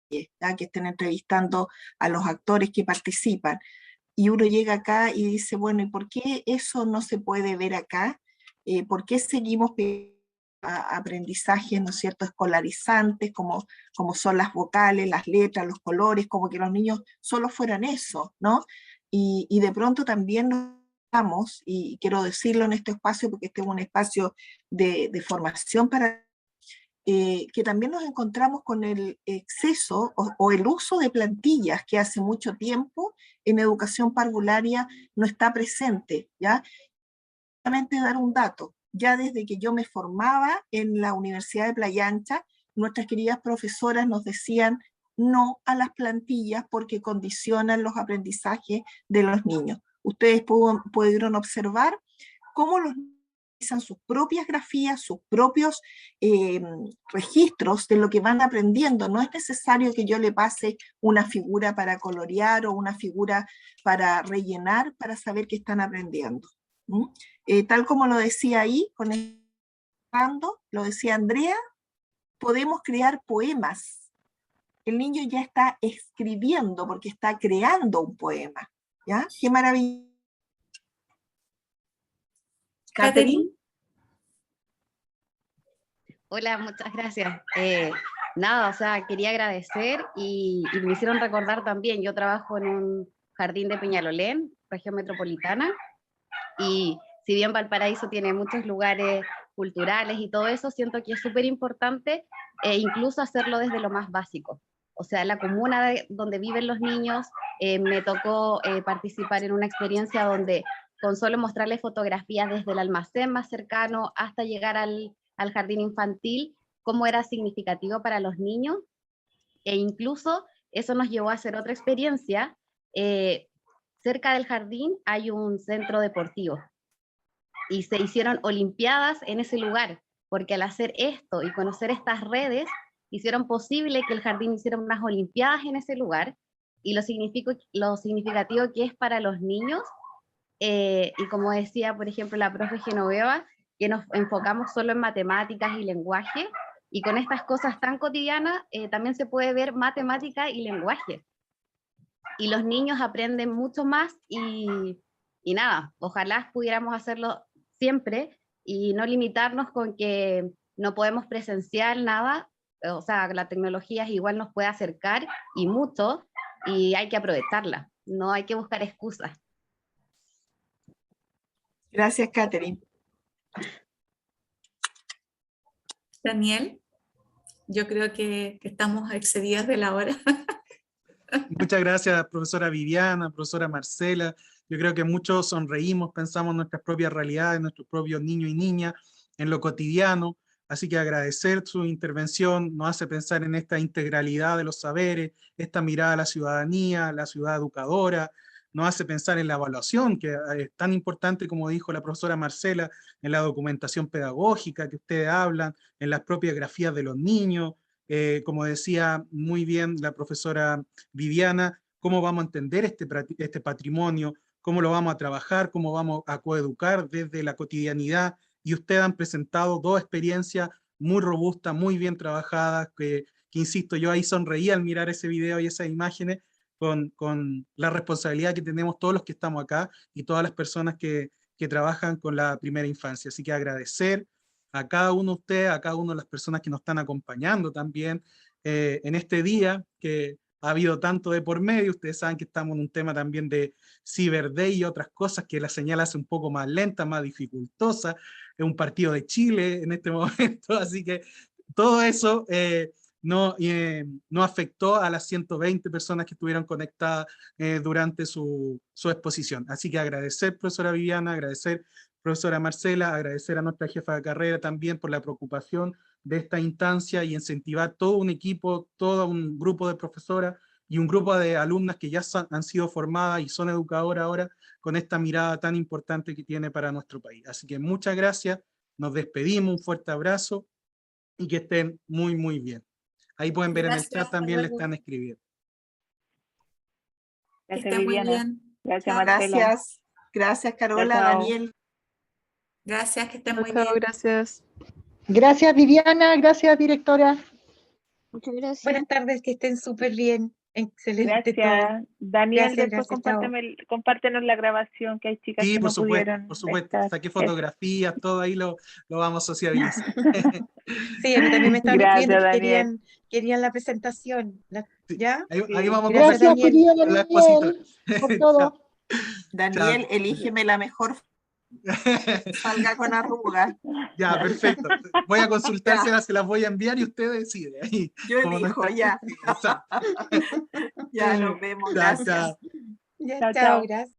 que estén entrevistando a los actores que participan. Y uno llega acá y dice, bueno, ¿y por qué eso no se puede ver acá? ¿Por qué seguimos aprendizajes, ¿no es cierto?, escolarizantes, como son las vocales, las letras, los colores, como que los niños solo fueran eso, ¿no? Y de pronto también nos damos, y quiero decirlo en este espacio porque este es un espacio de formación para que también nos encontramos con el exceso o el uso de plantillas que hace mucho tiempo en educación parvularia no está presente, ¿ya? Solamente dar un dato, ya desde que yo me formaba en la Universidad de Playa Ancha, nuestras queridas profesoras nos decían no a las plantillas porque condicionan los aprendizajes de los niños. Ustedes pudieron observar cómo los niños utilizan sus propias grafías, sus propios registros de lo que van aprendiendo. No es necesario que yo le pase una figura para colorear o una figura para rellenar para saber que están aprendiendo. Tal como lo decía ahí, lo decía Andrea, podemos crear poemas. El niño ya está escribiendo porque está creando un poema. ¿Ya? ¡Qué maravilla! Catherine. Hola, muchas gracias. Nada, o sea, quería agradecer y me hicieron recordar también, yo trabajo en un jardín de Peñalolén, región metropolitana, y si bien Valparaíso tiene muchos lugares culturales y todo eso, siento que es súper importante incluso hacerlo desde lo más básico. o sea, la comuna donde viven los niños. Me tocó participar en una experiencia donde con solo mostrarles fotografías desde el almacén más cercano hasta llegar al jardín infantil, cómo era significativo para los niños, e incluso eso nos llevó a hacer otra experiencia. Cerca del jardín hay un centro deportivo, y se hicieron olimpiadas en ese lugar, porque al hacer esto y conocer estas redes, hicieron posible que el jardín hiciera unas olimpiadas en ese lugar, y lo significativo que es para los niños, y como decía, por ejemplo, la profe Genoveva, que nos enfocamos solo en matemáticas y lenguaje, y con estas cosas tan cotidianas, también se puede ver matemática y lenguaje. Y los niños aprenden mucho más, y nada, ojalá pudiéramos hacerlo siempre, y no limitarnos con que no podemos presenciar nada. O sea, la tecnología igual nos puede acercar, y mucho, y hay que aprovecharla, no hay que buscar excusas. Gracias, Catherine. Daniel, yo creo que estamos excedidas de la hora. Muchas gracias, profesora Viviana, profesora Marcela. Yo creo que muchos sonreímos, pensamos en nuestras propias realidades, en nuestros propios niños y niñas, en lo cotidiano. Así que agradecer su intervención, nos hace pensar en esta integralidad de los saberes, esta mirada a la ciudadanía, la ciudad educadora, nos hace pensar en la evaluación, que es tan importante, como dijo la profesora Marcela, en la documentación pedagógica que ustedes hablan, en las propias grafías de los niños, como decía muy bien la profesora Viviana, cómo vamos a entender este patrimonio, cómo lo vamos a trabajar, cómo vamos a coeducar desde la cotidianidad. Y ustedes han presentado dos experiencias muy robustas, muy bien trabajadas, que insisto, yo ahí sonreía al mirar ese video y esas imágenes, con la responsabilidad que tenemos todos los que estamos acá y todas las personas que trabajan con la primera infancia. Así que agradecer a cada uno de ustedes, a cada una de las personas que nos están acompañando también en este día, que ha habido tanto de por medio. Ustedes saben que estamos en un tema también de Cyber Day y otras cosas que la señal hace un poco más lenta, más dificultosa. Es un partido de Chile en este momento, así que todo eso no afectó a las 120 personas que estuvieron conectadas durante su exposición. Así que agradecer, profesora Viviana, agradecer, profesora Marcela, agradecer a nuestra jefa de carrera también por la preocupación de esta instancia y incentivar todo un equipo, todo un grupo de profesoras y un grupo de alumnas que ya han sido formadas y son educadoras ahora, con esta mirada tan importante que tiene para nuestro país. Así que muchas gracias, nos despedimos, un fuerte abrazo y que estén muy, muy bien. Ahí pueden ver Gracias, en el chat, también le están escribiendo. Que Gracias, estén muy Viviana. bien. Gracias, Chao. Marcela. Gracias. Gracias, Carola, Chao, chao. Daniel. Gracias, que estén muy Chao, bien. gracias. Gracias, Viviana. Gracias, directora. Muchas gracias. Buenas tardes, que estén súper bien. Excelente todo. Gracias. Daniel, Gracias, después gracias, compártenos la grabación, que hay chicas Sí, que por no supuesto, pudieron por supuesto. estar. Saqué Eso. fotografías, todo ahí lo vamos a sociabilizar. Sí, a mí también me estaban Gracias, escribiendo que Daniel. querían la presentación. Sí, ¿Ya? ahí Sí. vamos a Gracias, Gracias, compartir Daniel. querido con la expositora. Daniel, por todo. Daniel, Chao. elígeme la mejor, salga con arrugas. Ya, perfecto. Voy a consultárselas, se las voy a enviar y usted decide. Ahí, Yo como elijo, nuestra- ya. Exacto. Ya nos vemos, Chao, gracias. chao. Ya, Chao, chao, chao. gracias.